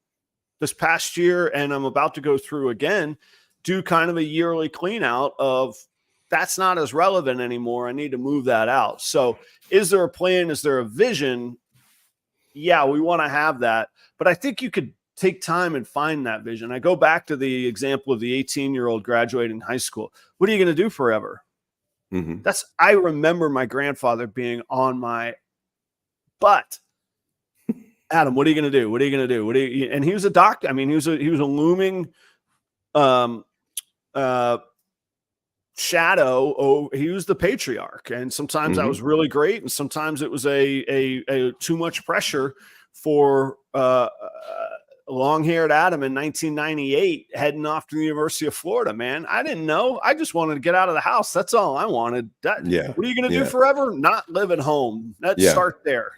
Speaker 1: this past year, and I'm about to go through again, do kind of a yearly clean out of that's not as relevant anymore. I need to move that out. So is there a plan? Is there a vision? Yeah, we want to have that, but I think you could take time and find that vision. I go back to the example of the 18-year-old graduating high school. What are you going to do forever? I remember my grandfather being on my butt. Adam, what are you going to do? What are you going to do? And he was a doctor. I mean, he was a looming shadow. Oh, he was the patriarch. And sometimes that was really great. And sometimes it was a too much pressure for long-haired Adam in 1998 heading off to the University of Florida, man. I didn't know. I just wanted to get out of the house. That's all I wanted. What are you going to do forever? Not live at home. Let's start there,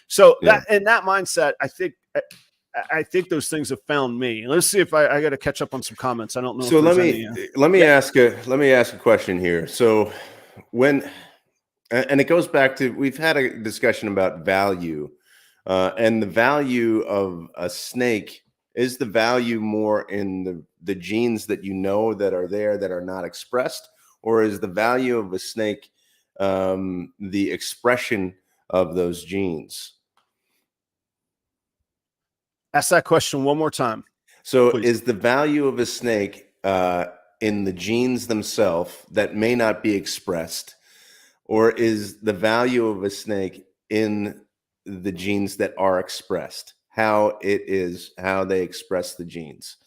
Speaker 1: So that mindset, I think those things have found me. Let's see if I got to catch up on some comments. I don't know.
Speaker 2: So let me ask a question here. So and it goes back to, we've had a discussion about value. And the value of a snake, is the value more in the genes that that are there that are not expressed, or is the value of a snake the expression of those genes?
Speaker 1: Ask that question one more time.
Speaker 2: So
Speaker 1: please.
Speaker 2: is the value of a snake in the genes themselves that may not be expressed, or is the value of a snake in the genes that are expressed, how they express the genes?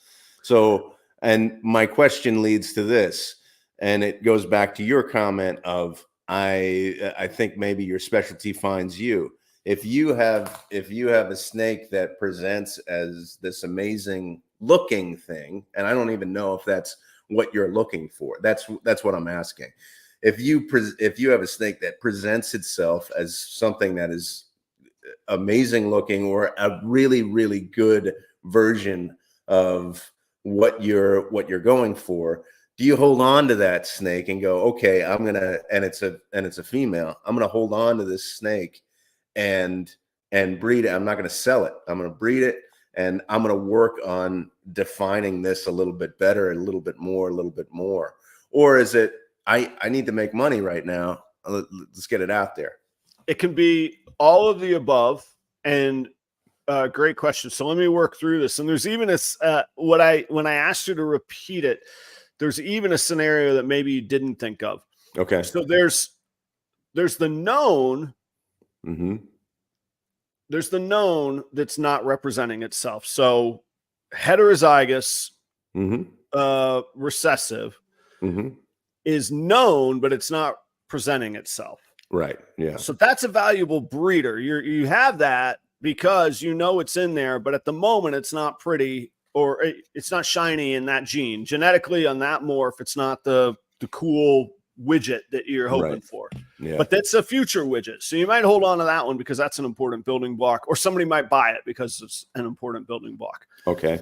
Speaker 2: So, and my question leads to this, and it goes back to your comment of, I think maybe your specialty finds you. If you have a snake that presents as this amazing looking thing, and I don't even know if that's what you're looking for. That's what I'm asking. If you have a snake that presents itself as something that is amazing looking, or a really, really good version of what you're going for, do you hold on to that snake and go, okay, and it's a female, I'm gonna hold on to this snake and breed it. I'm not going to sell it. I'm going to breed it, and I'm going to work on defining this a little bit better, a little bit more. Or is it, I need to make money right now, let's get it out there?
Speaker 1: It can be all of the above. And great question. So let me work through this. And there's even when I asked you to repeat it, there's even a scenario that maybe you didn't think of.
Speaker 2: Okay.
Speaker 1: So there's the known.
Speaker 2: Mm-hmm.
Speaker 1: There's the known that's not representing itself. So heterozygous, recessive is known, but it's not presenting itself.
Speaker 2: Right. Yeah.
Speaker 1: So that's a valuable breeder. You have that because you know it's in there, but at the moment it's not pretty, or it's not shiny in that gene. Genetically on that morph, it's not the cool widget that you're hoping for.
Speaker 2: Yeah.
Speaker 1: But that's a future widget. So you might hold on to that one because that's an important building block, or somebody might buy it because it's an important building block.
Speaker 2: Okay.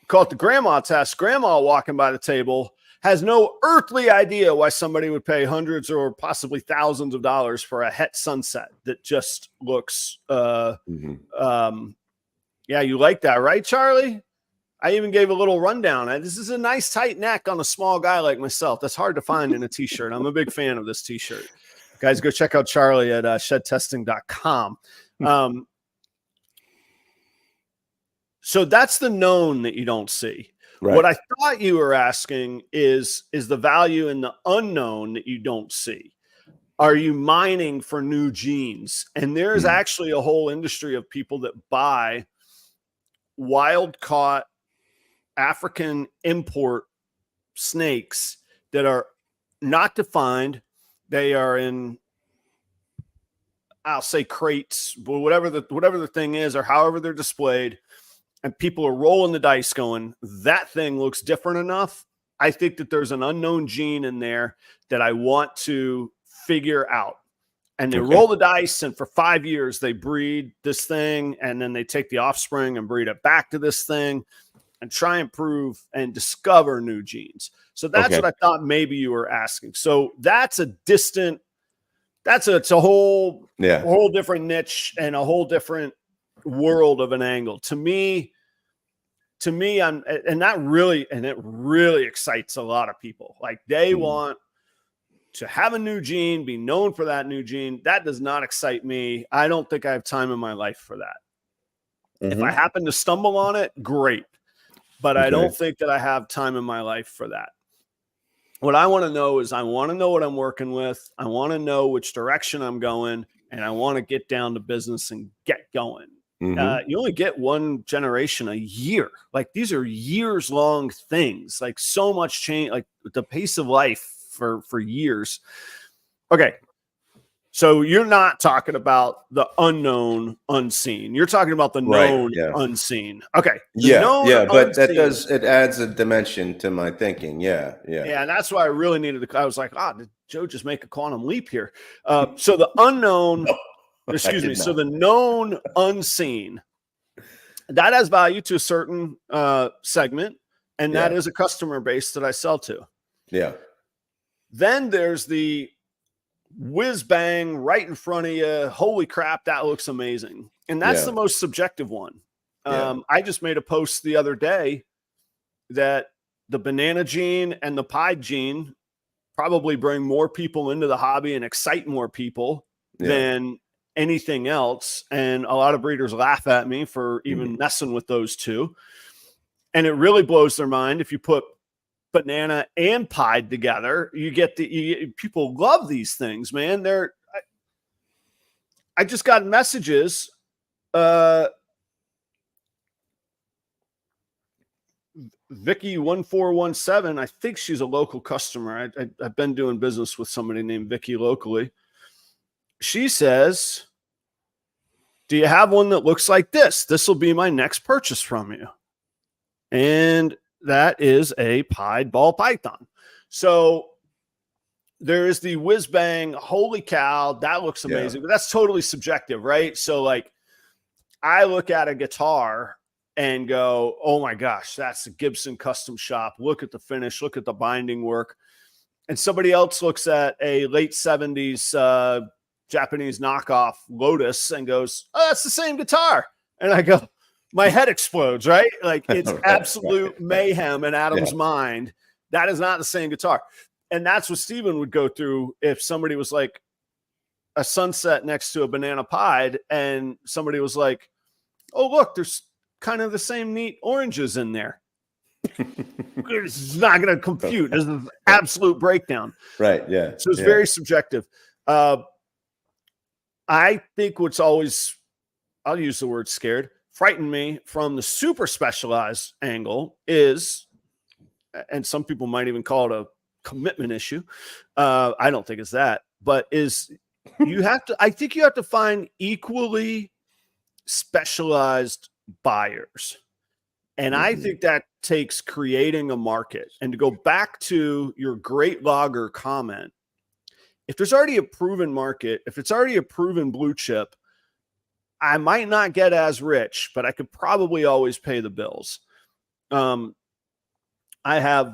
Speaker 1: Call it the grandma test. Grandma walking by the table has no earthly idea why somebody would pay hundreds or possibly thousands of dollars for a het sunset that just looks, yeah, you like that, right, Charlie? I even gave a little rundown. This is a nice tight neck on a small guy like myself. That's hard to find in a t-shirt. I'm a big fan of this t-shirt. Guys, go check out Charlie at shedtesting.com. So that's the known that you don't see. Right. What I thought you were asking is the value in the unknown that you don't see. Are you mining for new genes? And there's actually a whole industry of people that buy wild caught African import snakes that are not defined. They are in, I'll say, crates, but whatever the thing is, or however they're displayed, and people are rolling the dice going, that thing looks different enough. I think that there's an unknown gene in there that I want to figure out. And they roll the dice, and for 5 years they breed this thing, and then they take the offspring and breed it back to this thing and try and prove and discover new genes. So that's what I thought maybe you were asking. So that's a distant, it's a whole different niche and a whole different world of an angle. To me, it really excites a lot of people. Like they want to have a new gene, be known for that new gene. That does not excite me. I don't think I have time in my life for that. If I happen to stumble on it, great. But I don't think that I have time in my life for that. What I want to know is I want to know what I'm working with. I want to know which direction I'm going, and I want to get down to business and get going. You only get one generation a year. Like these are years long things, like so much change, like the pace of life for years. Okay. So you're not talking about the unknown unseen. You're talking about the known unseen. Okay.
Speaker 2: But unseen, it adds a dimension to my thinking. Yeah.
Speaker 1: And that's why I really needed I was like, did Joe just make a quantum leap here? So the unknown, so the known unseen, that has value to a certain segment, and that is a customer base that I sell to. Yeah. Then there's the whiz bang right in front of you. Holy crap, that looks amazing. And that's the most subjective one. I just made a post the other day that the banana gene and the pie gene probably bring more people into the hobby and excite more people than anything else. And a lot of breeders laugh at me for even messing with those two. And it really blows their mind. If you put banana and pied together, you get people love these things, man. I just got messages. Vicky1417, I think she's a local customer. I've been doing business with somebody named Vicky locally. She says, do you have one that looks like this? This will be my next purchase from you. And that is a pied ball python. So there is the whiz bang, holy cow, that looks amazing. But that's totally subjective, right? So like I look at a guitar and go, oh my gosh, that's a Gibson custom shop. Look at the finish, look at the binding work. And somebody else looks at a late 70s Japanese knockoff Lotus and goes, oh, that's the same guitar. And I go, my head explodes, right? Like it's absolute mayhem in Adam's mind. That is not the same guitar. And that's what Steven would go through if somebody was like a Sunset next to a banana pied and somebody was like, oh, look, there's kind of the same neat oranges in there. It's not going to compute. This is an absolute breakdown.
Speaker 2: Right. Yeah.
Speaker 1: So it's very subjective. I think what's always, I'll use the word scared, frightened me from the super specialized angle is, and some people might even call it a commitment issue. I don't think it's that, but is you have to, I think you have to find equally specialized buyers. And I think that takes creating a market. And to go back to your great logger comment, if there's already a proven market, if it's already a proven blue chip, I might not get as rich, but I could probably always pay the bills. I have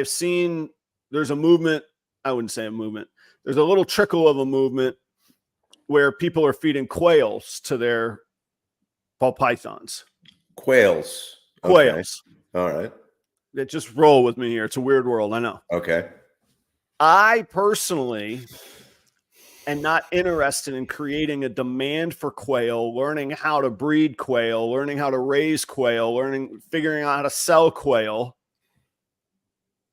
Speaker 1: seen there's a movement. I wouldn't say a movement. There's a little trickle of a movement where people are feeding quails to their ball pythons.
Speaker 2: Quails.
Speaker 1: Quails.
Speaker 2: Okay. All right.
Speaker 1: Just roll with me here. It's a weird world. I know.
Speaker 2: Okay.
Speaker 1: I personally am not interested in creating a demand for quail, learning how to breed quail, learning how to raise quail, figuring out how to sell quail,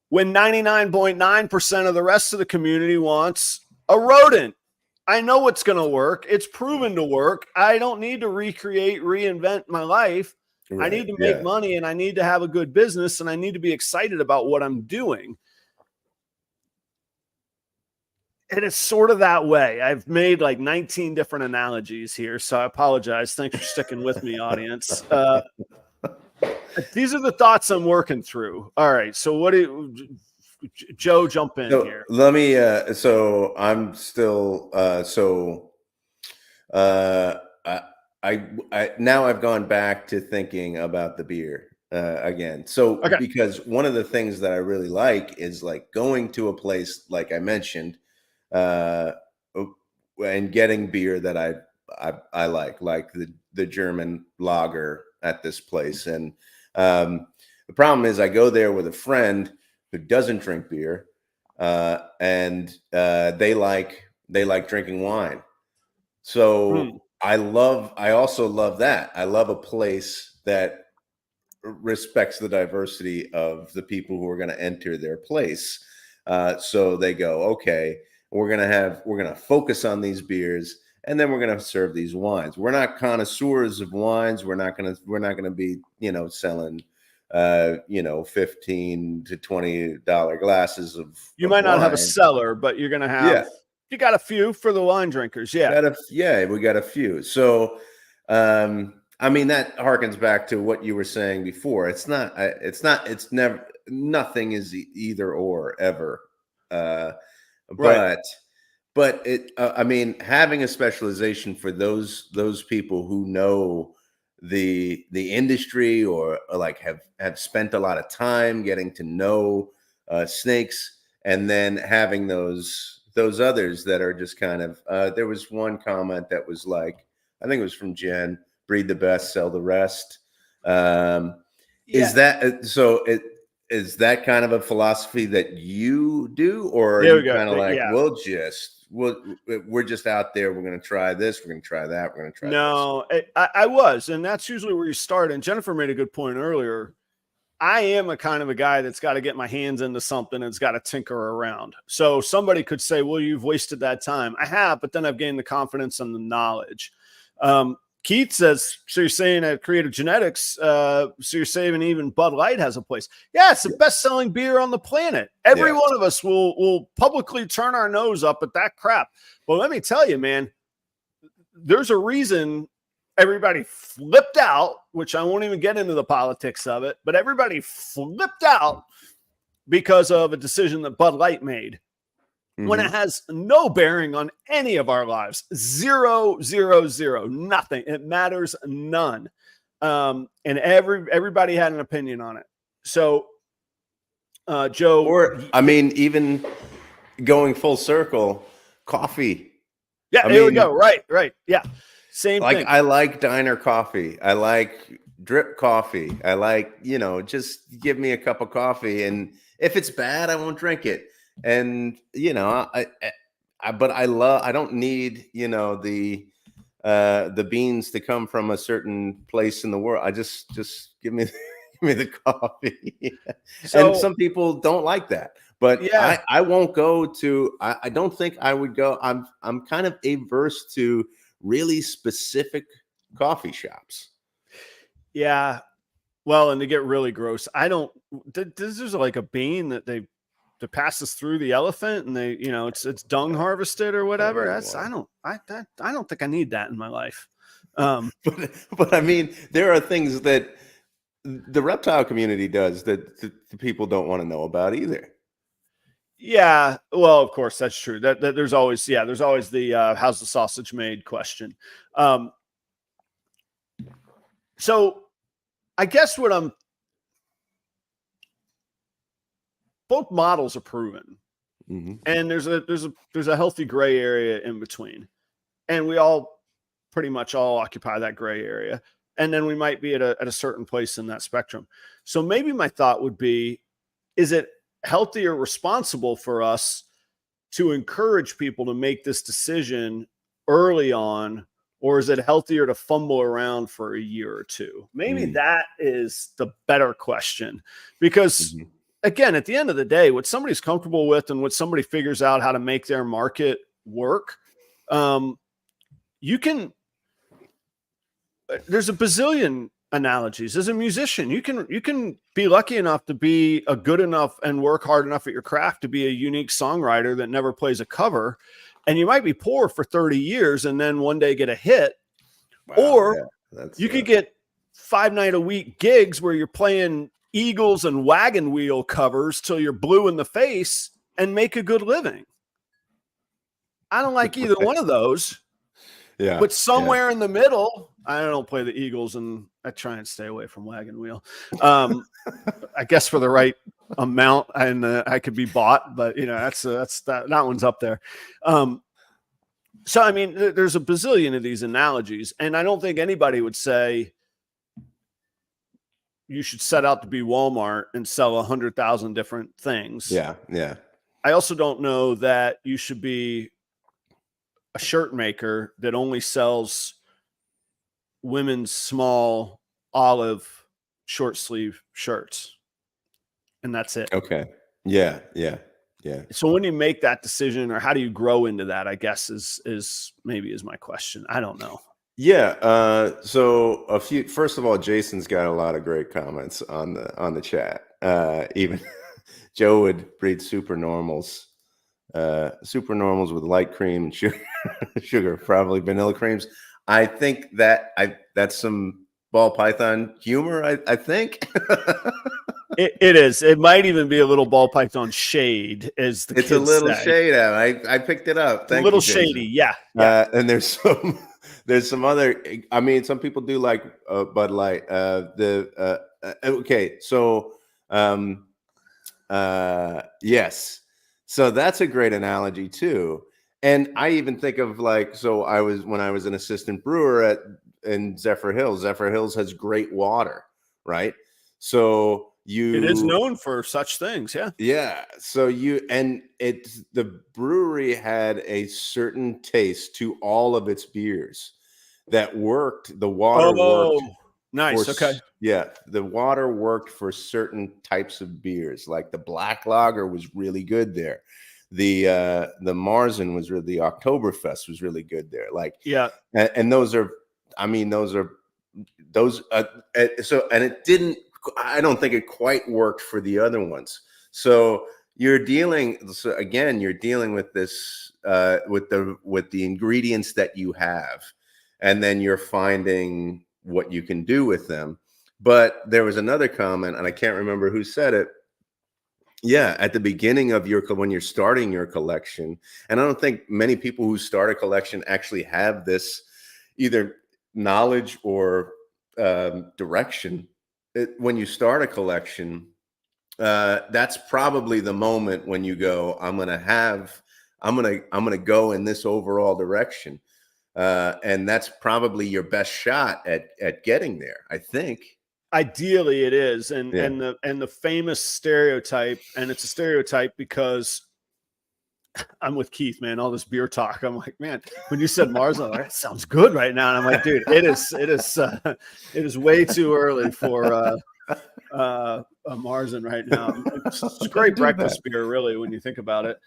Speaker 1: when 99.9% of the rest of the community wants a rodent. I know what's going to work. It's proven to work. I don't need to reinvent my life. Right. I need to make money, and I need to have a good business, and I need to be excited about what I'm doing. And it's sort of that way. I've made like 19 different analogies here, so I apologize. Thanks for sticking with me, audience. These are the thoughts I'm working through. All right. So what do you, Joe, jump in here.
Speaker 2: Let me, so I'm still, I now I've gone back to thinking about the beer again. So, because one of the things that I really like is like going to a place, like I mentioned, and getting beer that I like the German lager at this place. And the problem is I go there with a friend who doesn't drink beer, and they like drinking wine. So I also love that. I love a place that respects the diversity of the people who are going to enter their place. So they go, okay, we're going to focus on these beers, and then we're going to serve these wines. We're not connoisseurs of wines. We're not going to be, selling, $15 to $20 glasses of.
Speaker 1: You might not have a cellar, but you're going to have, you got a few for the wine drinkers. Yeah.
Speaker 2: We got a few. So, I mean, that harkens back to what you were saying before. It's never, nothing is either or ever. But it, I mean, having a specialization for those people who know the industry or like have spent a lot of time getting to know snakes, and then having those others that are just kind of, there was one comment that was like, I think it was from Jen, breed the best, sell the rest. Is that, so is that kind of a philosophy that you do, or are
Speaker 1: There we
Speaker 2: you
Speaker 1: go.
Speaker 2: kind of like,
Speaker 1: Yeah.
Speaker 2: we're just out there, we're going to try this, we're going to try that, we're going to try this?
Speaker 1: No, I was, and that's usually where you start. And Jennifer made a good point earlier. I am a kind of a guy that's got to get my hands into something and it's got to tinker around. So somebody could say, well, you've wasted that time. I have, but then I've gained the confidence and the knowledge. Keith says, so you're saying at Creative Genetics, so you're saying even Bud Light has a place. Yeah, it's the best-selling beer on the planet. Every one of us will publicly turn our nose up at that crap. But let me tell you, man, there's a reason everybody flipped out, which I won't even get into the politics of it, but everybody flipped out because of a decision that Bud Light made. When it has no bearing on any of our lives. 0, 0, 0, nothing. It matters none. And everybody had an opinion on it. So, Joe.
Speaker 2: Or, I mean, even going full circle, coffee.
Speaker 1: Yeah, there we go. Right. Yeah. Same thing.
Speaker 2: I like diner coffee. I like drip coffee. I like, just give me a cup of coffee. And if it's bad, I won't drink it. And but I don't need the beans to come from a certain place in the world. I just give me the coffee. So, and some people don't like that, but I won't go to. I don't think I would go. I'm kind of averse to really specific coffee shops.
Speaker 1: Yeah, well, and to get really gross, I don't. There's like a bean that they passes through the elephant, and they, it's dung harvested or whatever. That's I don't think I need that in my life.
Speaker 2: But I mean, there are things that the reptile community does that the people don't want to know about either.
Speaker 1: Yeah, well, of course that's true. That there's always the how's the sausage made question. So I guess both models are proven, and there's a healthy gray area in between, and we all pretty much all occupy that gray area, and then we might be at a certain place in that spectrum. So maybe my thought would be, is it healthy or responsible for us to encourage people to make this decision early on, or is it healthier to fumble around for a year or two? Maybe that is the better question, because again, at the end of the day, what somebody's comfortable with and what somebody figures out how to make their market work, there's a bazillion analogies. As a musician, you can be lucky enough to be a good enough and work hard enough at your craft to be a unique songwriter that never plays a cover. And you might be poor for 30 years and then one day get a hit. Wow, or you could get 5-night-a-week gigs where you're playing Eagles and Wagon Wheel covers till you're blue in the face and make a good living. I don't like either one of those. Yeah. But somewhere in the middle, I don't play the Eagles and I try and stay away from Wagon Wheel. I guess for the right amount, and I could be bought, but that one's up there. So I mean, there's a bazillion of these analogies, and I don't think anybody would say you should set out to be Walmart and sell 100,000 different things.
Speaker 2: Yeah.
Speaker 1: I also don't know that you should be a shirt maker that only sells women's small olive short sleeve shirts, and that's it.
Speaker 2: Okay. Yeah.
Speaker 1: So when you make that decision, or how do you grow into that, I guess is my question. I don't know.
Speaker 2: Yeah. So first of all, Jason's got a lot of great comments on the chat. Even Joe would breed supernormals with light cream and sugar, probably vanilla creams. I think that's some ball python humor. I think
Speaker 1: it is. It might even be a little ball python shade, as the
Speaker 2: it's
Speaker 1: kids
Speaker 2: a little
Speaker 1: say.
Speaker 2: shade out. I picked it up. Thank
Speaker 1: a little
Speaker 2: you,
Speaker 1: shady, yeah.
Speaker 2: And there's some other. I mean, some people do like Bud Light. Okay, so yes, so that's a great analogy too. And I even think of when I was an assistant brewer in Zephyr Hills. Zephyr Hills has great water, right? So
Speaker 1: It is known for such things. Yeah.
Speaker 2: Yeah. So the brewery had a certain taste to all of its beers that worked. The water worked.
Speaker 1: Nice. Okay.
Speaker 2: Yeah. The water worked for certain types of beers. Like the black lager was really good there. The Marzen was really, the Oktoberfest was really good there. Like,
Speaker 1: yeah.
Speaker 2: And those are, so, and it didn't, I don't think it quite worked for the other ones. So you're dealing with this, with the ingredients that you have, and then you're finding what you can do with them. But there was another comment, and I can't remember who said it. Yeah, at the beginning of when you're starting your collection, and I don't think many people who start a collection actually have this either knowledge or direction. When you start a collection, that's probably the moment when you go, I'm gonna go in this overall direction, and that's probably your best shot at getting there, I think.
Speaker 1: Ideally it is. And the famous stereotype, and it's a stereotype because I'm with Keith, man, all this beer talk. I'm like, man, when you said Mars, I'm like, that sounds good right now. And I'm like, dude, it is way too early for a Marzen right now. It's a great breakfast beer, really, when you think about it.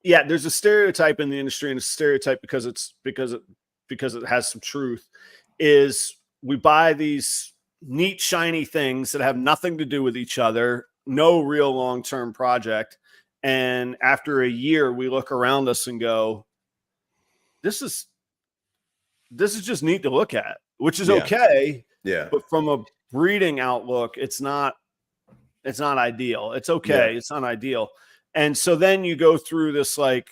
Speaker 1: Yeah, there's a stereotype in the industry, and it's a stereotype because it has some truth, is we buy these neat, shiny things that have nothing to do with each other, no real long-term project. And after a year, we look around us and go, this is just neat to look at, which is okay.
Speaker 2: Yeah.
Speaker 1: But from a breeding outlook, it's not ideal. It's okay. Yeah. It's not ideal. And so then you go through this like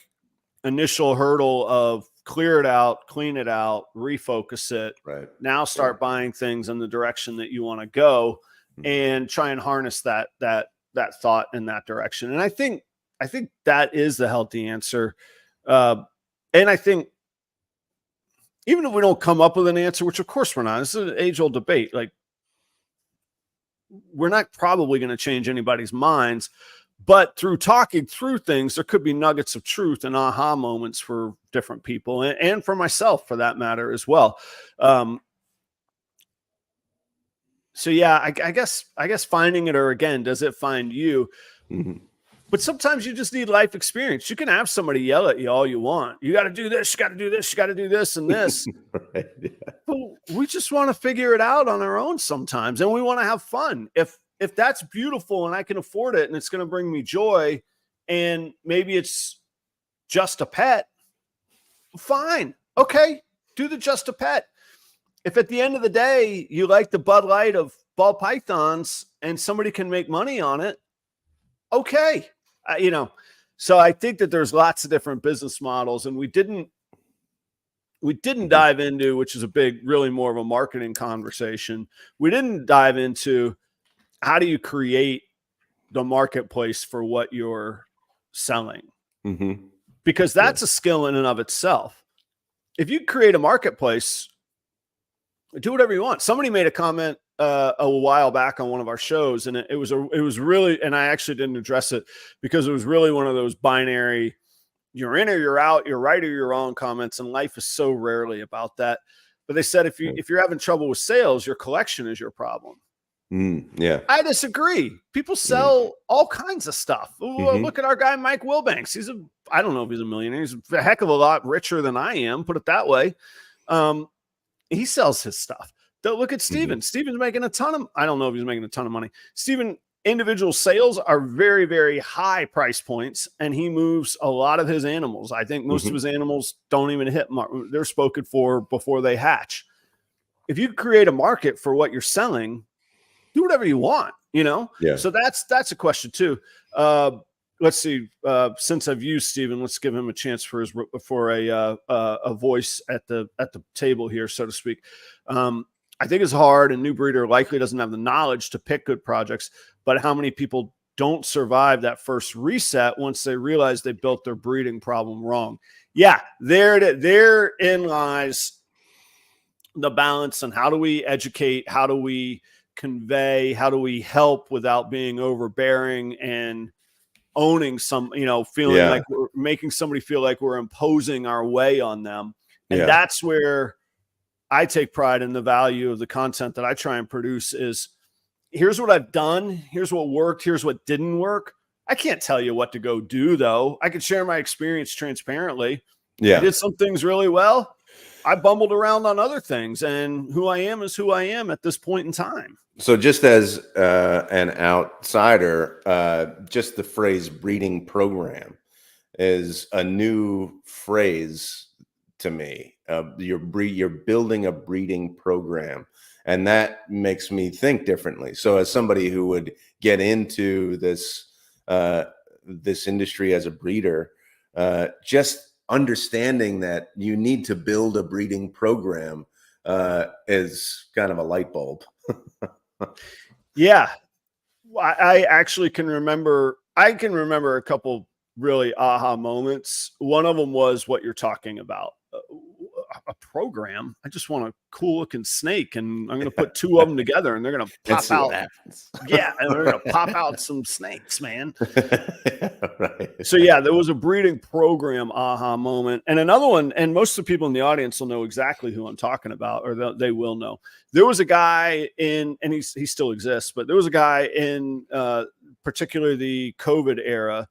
Speaker 1: initial hurdle of clear it out, clean it out, refocus it.
Speaker 2: Right.
Speaker 1: Now start buying things in the direction that you want to go, and try and harness that thought in that direction. And I think that is the healthy answer. And I think even if we don't come up with an answer, which of course we're not, this is an age-old debate. Like, we're not probably going to change anybody's minds, but through talking through things, there could be nuggets of truth and aha moments for different people, and for myself, for that matter, as well. So yeah, I guess finding it, or again, does it find you?
Speaker 2: Mm-hmm.
Speaker 1: But sometimes you just need life experience. You can have somebody yell at you all you want. You got to do this, you got to do this, you got to do this and this.
Speaker 2: Right, yeah.
Speaker 1: But we just want to figure it out on our own sometimes, and we want to have fun. If that's beautiful and I can afford it and it's going to bring me joy, and maybe it's just a pet, fine. Okay, do the just a pet. If at the end of the day you like the Bud Light of ball pythons and somebody can make money on it, okay. So I think that there's lots of different business models, and we didn't dive into, which is really more of a marketing conversation. We didn't dive into how do you create the marketplace for what you're selling?
Speaker 2: Mm-hmm.
Speaker 1: Because that's a skill in and of itself. If you create a marketplace, do whatever you want. Somebody made a comment a while back on one of our shows, and it was really, and I actually didn't address it because it was really one of those binary, you're in or you're out, you're right or you're wrong comments, and life is so rarely about that. But they said if you're having trouble with sales, your collection is your problem.
Speaker 2: Yeah,
Speaker 1: I disagree. People sell all kinds of stuff. Look at our guy Mike Wilbanks. I don't know if he's a millionaire. He's a heck of a lot richer than I am, put it that way. He sells his stuff. Look at Steven. Steven's making I don't know if he's making a ton of money. Steven, individual sales are very, very high price points, and he moves a lot of his animals. I think most of his animals don't even hit they're spoken for before they hatch. If you create a market for what you're selling, do whatever you want, Yeah. So that's a question too. Let's see. Since I've used Steven, let's give him a chance for a voice at the table here, so to speak. I think it's hard, and new breeder likely doesn't have the knowledge to pick good projects. But how many people don't survive that first reset once they realize they built their breeding problem wrong? Yeah, therein lies the balance and how do we educate, how do we convey, how do we help without being overbearing and owning some, feeling like we're making somebody feel like we're imposing our way on them. And that's where I take pride in the value of the content that I try and produce is here's what I've done. Here's what worked. Here's what didn't work. I can't tell you what to go do though. I can share my experience transparently. I did some things really well. I bumbled around on other things, and who I am is who I am at this point in time.
Speaker 2: So just as an outsider, just the phrase breeding program is a new phrase to me. You're building a breeding program, and that makes me think differently. So as somebody who would get into this industry as a breeder, just understanding that you need to build a breeding program is kind of a light bulb.
Speaker 1: Yeah. I actually can remember a couple really aha moments. One of them was what you're talking about. A program. I just want a cool looking snake, and I'm going to put two of them together, and they're going to pop out. Yeah, and they're going to pop out some snakes, man.
Speaker 2: Right.
Speaker 1: So yeah, there was a breeding program aha moment, and another one. And most of the people in the audience will know exactly who I'm talking about, or they will know. There was a guy and he still exists, but there was a guy in particularly the COVID era.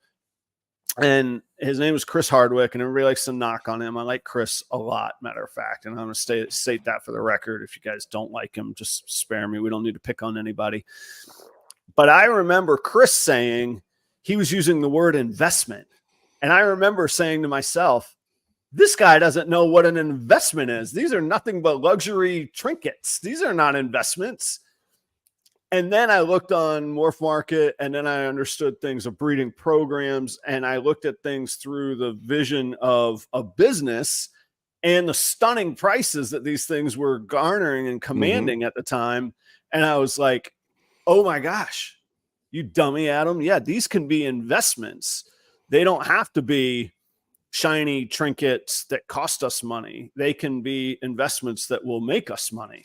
Speaker 1: And his name was Chris Hardwick, and everybody likes to knock on him. I like Chris a lot, matter of fact. And I'm going to state that for the record. If you guys don't like him, just spare me. We don't need to pick on anybody. But I remember Chris saying he was using the word investment. And I remember saying to myself, this guy doesn't know what an investment is. These are nothing but luxury trinkets. These are not investments. And then I looked on Morph Market, and then I understood things of breeding programs, and I looked at things through the vision of a business and the stunning prices that these things were garnering and commanding at the time. And I was like, oh my gosh, you dummy, Adam. Yeah, these can be investments. They don't have to be shiny trinkets that cost us money. They can be investments that will make us money.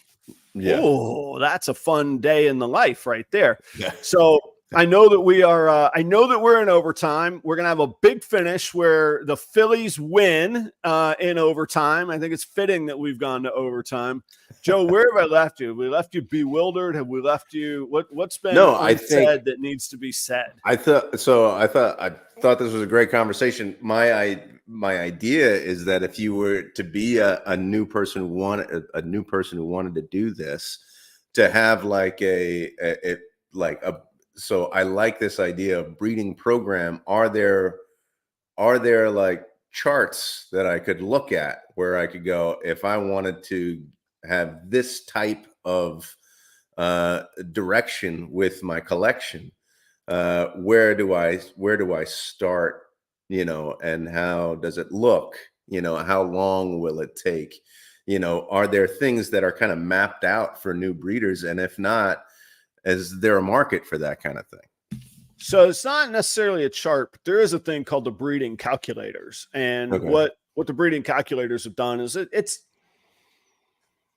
Speaker 1: Yeah. Oh, that's a fun day in the life right there. Yeah. So I know that we're in overtime. We're going to have a big finish where the Phillies win in overtime. I think it's fitting that we've gone to overtime. Joe, where have I left you? Have we left you bewildered? Have we left you? What's been said that needs to be said? I thought
Speaker 2: this was a great conversation. My idea is that if you were to be a new person who wanted to do this, to have so I like this idea of breeding program. Are there like charts that I could look at where I could go, if I wanted to have this type of direction with my collection, where do I start, and how does it look, how long will it take, are there things that are kind of mapped out for new breeders? And if not, is there a market for that kind of thing?
Speaker 1: So it's not necessarily a chart, but there is a thing called the breeding calculators. And what the breeding calculators have done is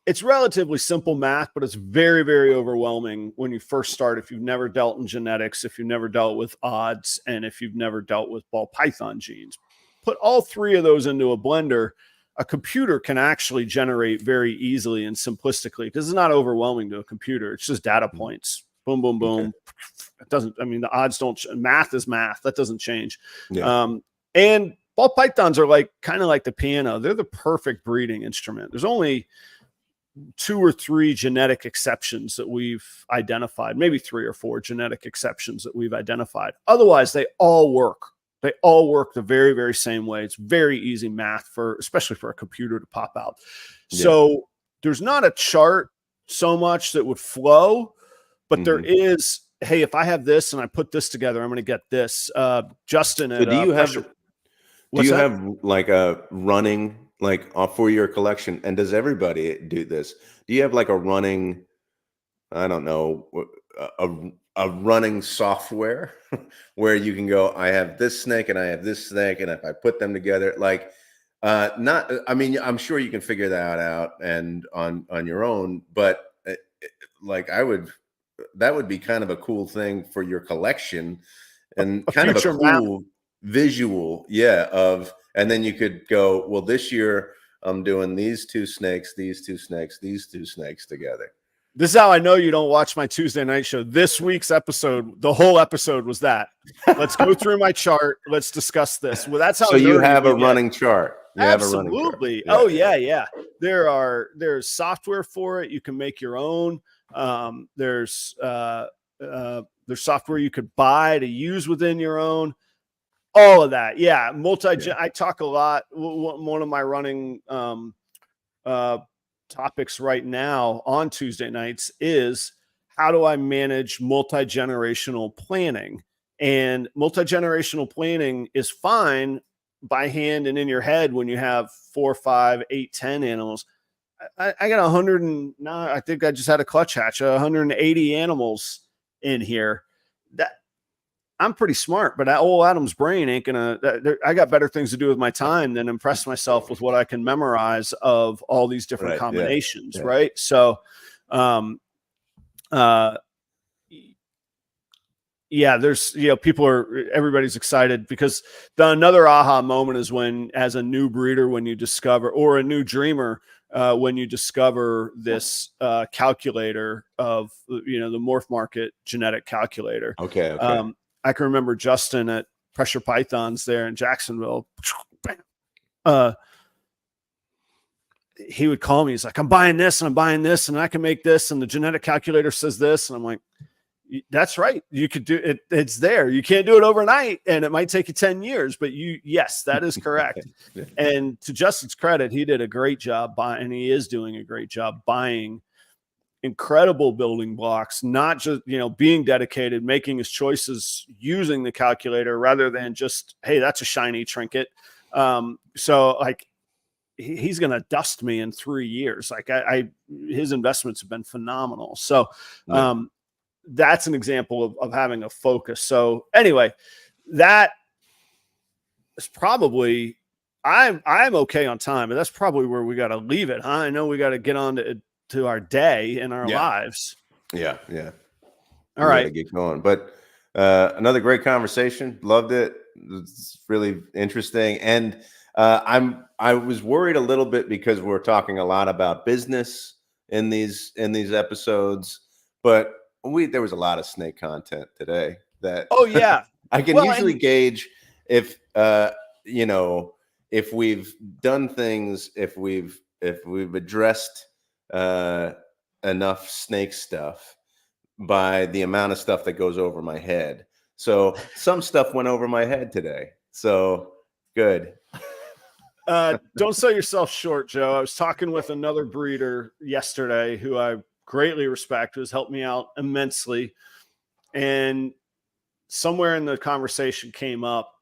Speaker 1: it's relatively simple math, but it's very, very overwhelming when you first start. If you've never dealt in genetics, if you've never dealt with odds, and if you've never dealt with ball python genes, put all three of those into a blender. A computer can actually generate very easily and simplistically, because it's not overwhelming to a computer. It's just data points. Boom, boom, boom. Okay. It doesn't, the odds don't, math is math. That doesn't change. Yeah. And ball pythons are kind of like the piano. They're the perfect breeding instrument. There's only 2 or 3 genetic exceptions that we've identified, maybe 3 or 4 genetic exceptions that we've identified. Otherwise, they all work. They all work the very, very same way. It's very easy math especially for a computer to pop out. Yeah. So there's not a chart so much that would flow, but there is, hey, if I have this and I put this together, I'm going to get this. Justin,
Speaker 2: so do you have like a running, for your collection? And does everybody do this? Do you have like a running, I don't know, a running software where you can go, I have this snake and I have this snake, and if I put them together, Not, I mean, I'm sure you can figure that out and on your own, but like that would be kind of a cool thing for your collection and
Speaker 1: A
Speaker 2: kind of a
Speaker 1: future map.
Speaker 2: cool visual. Yeah. And then you could go, well, this year I'm doing these two snakes, these two snakes, these two snakes together.
Speaker 1: This is how I know you don't watch my Tuesday night show. This week's episode, the whole episode was that. Let's go through my chart. Let's discuss this. Well, that's how.
Speaker 2: So you have a running chart. You
Speaker 1: Absolutely.
Speaker 2: have a running chart.
Speaker 1: Oh yeah. There's software for it. You can make your own. There's software you could buy to use within your own. All of that. Yeah. I talk a lot. One of my running topics right now on Tuesday nights is how do I manage multi-generational planning? And multi-generational planning is fine by hand and in your head when you have 4, 5, 8, 10 animals. I got 109. I think I just had a clutch hatch, 180 animals in here. That I'm pretty smart, but old Adam's brain ain't gonna. I got better things to do with my time than impress myself with what I can memorize of all these different combinations, right? So, there's everybody's excited because another aha moment is when, as a new breeder, when you discover, or a new dreamer, when you discover this calculator of the Morph Market genetic calculator.
Speaker 2: Okay.
Speaker 1: I can remember Justin at Pressure Pythons there in Jacksonville. He would call me. He's like, I'm buying this and I'm buying this and I can make this. And the genetic calculator says this. And I'm like, that's right. You could do it. It's there. You can't do it overnight and it might take you 10 years, but yes, that is correct. And to Justin's credit, he did a great job buying, and he is doing a great job buying incredible building blocks, not just, being dedicated, making his choices using the calculator rather than just, hey, that's a shiny trinket. So like he's going to dust me in 3 years. Like his investments have been phenomenal. So that's an example of having a focus. So anyway, that is probably, I'm okay on time, but that's probably where we got to leave it. Huh? I know we got to get on to our day and our lives.
Speaker 2: Yeah.
Speaker 1: All right.
Speaker 2: To get going. But another great conversation. Loved it. It's really interesting. And I was worried a little bit because we're talking a lot about business in these episodes, but there was a lot of snake content today that I can usually gauge if if we've done things, if we've addressed enough snake stuff by the amount of stuff that goes over my head. So some stuff went over my head today. So good.
Speaker 1: Don't sell yourself short, Joe. I was talking with another breeder yesterday who I greatly respect, who's helped me out immensely. And somewhere in the conversation came up,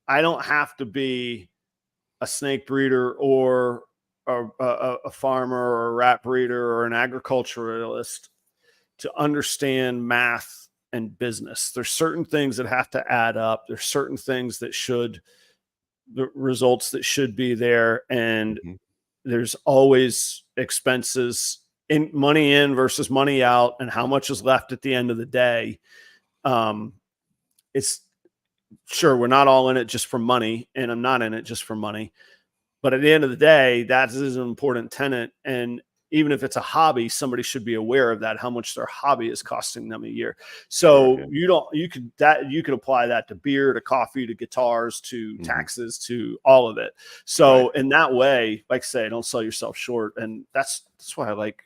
Speaker 1: I don't have to be a snake breeder or a farmer or a rat breeder or an agriculturalist to understand math and business. There's certain things that have to add up. There's certain things that the results that should be there. And there's always expenses in, money in versus money out, and how much is left at the end of the day. It's sure we're not all in it just for money, and I'm not in it just for money. But at the end of the day, that is an important tenet. And even if it's a hobby, somebody should be aware of that, how much their hobby is costing them a year. So you could apply that to beer, to coffee, to guitars, to taxes, to all of it. So in that way, like I say, don't sell yourself short. And that's why I like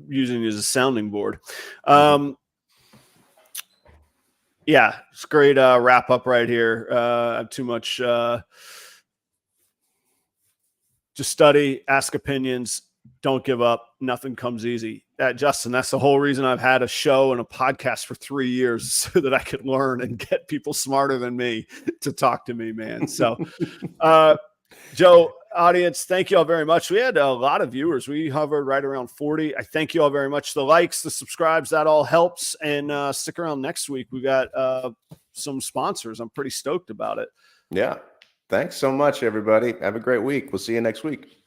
Speaker 1: using it as a sounding board. Yeah, it's great wrap up right here. I have too much. Just study, ask opinions, don't give up. Nothing comes easy. Justin, that's the whole reason I've had a show and a podcast for 3 years, so that I could learn and get people smarter than me to talk to me, man. So, Joe, audience, thank you all very much. We had a lot of viewers. We hovered right around 40. I thank you all very much. The likes, the subscribes, that all helps. And stick around next week. We got some sponsors. I'm pretty stoked about it.
Speaker 2: Yeah. Thanks so much, everybody. Have a great week. We'll see you next week.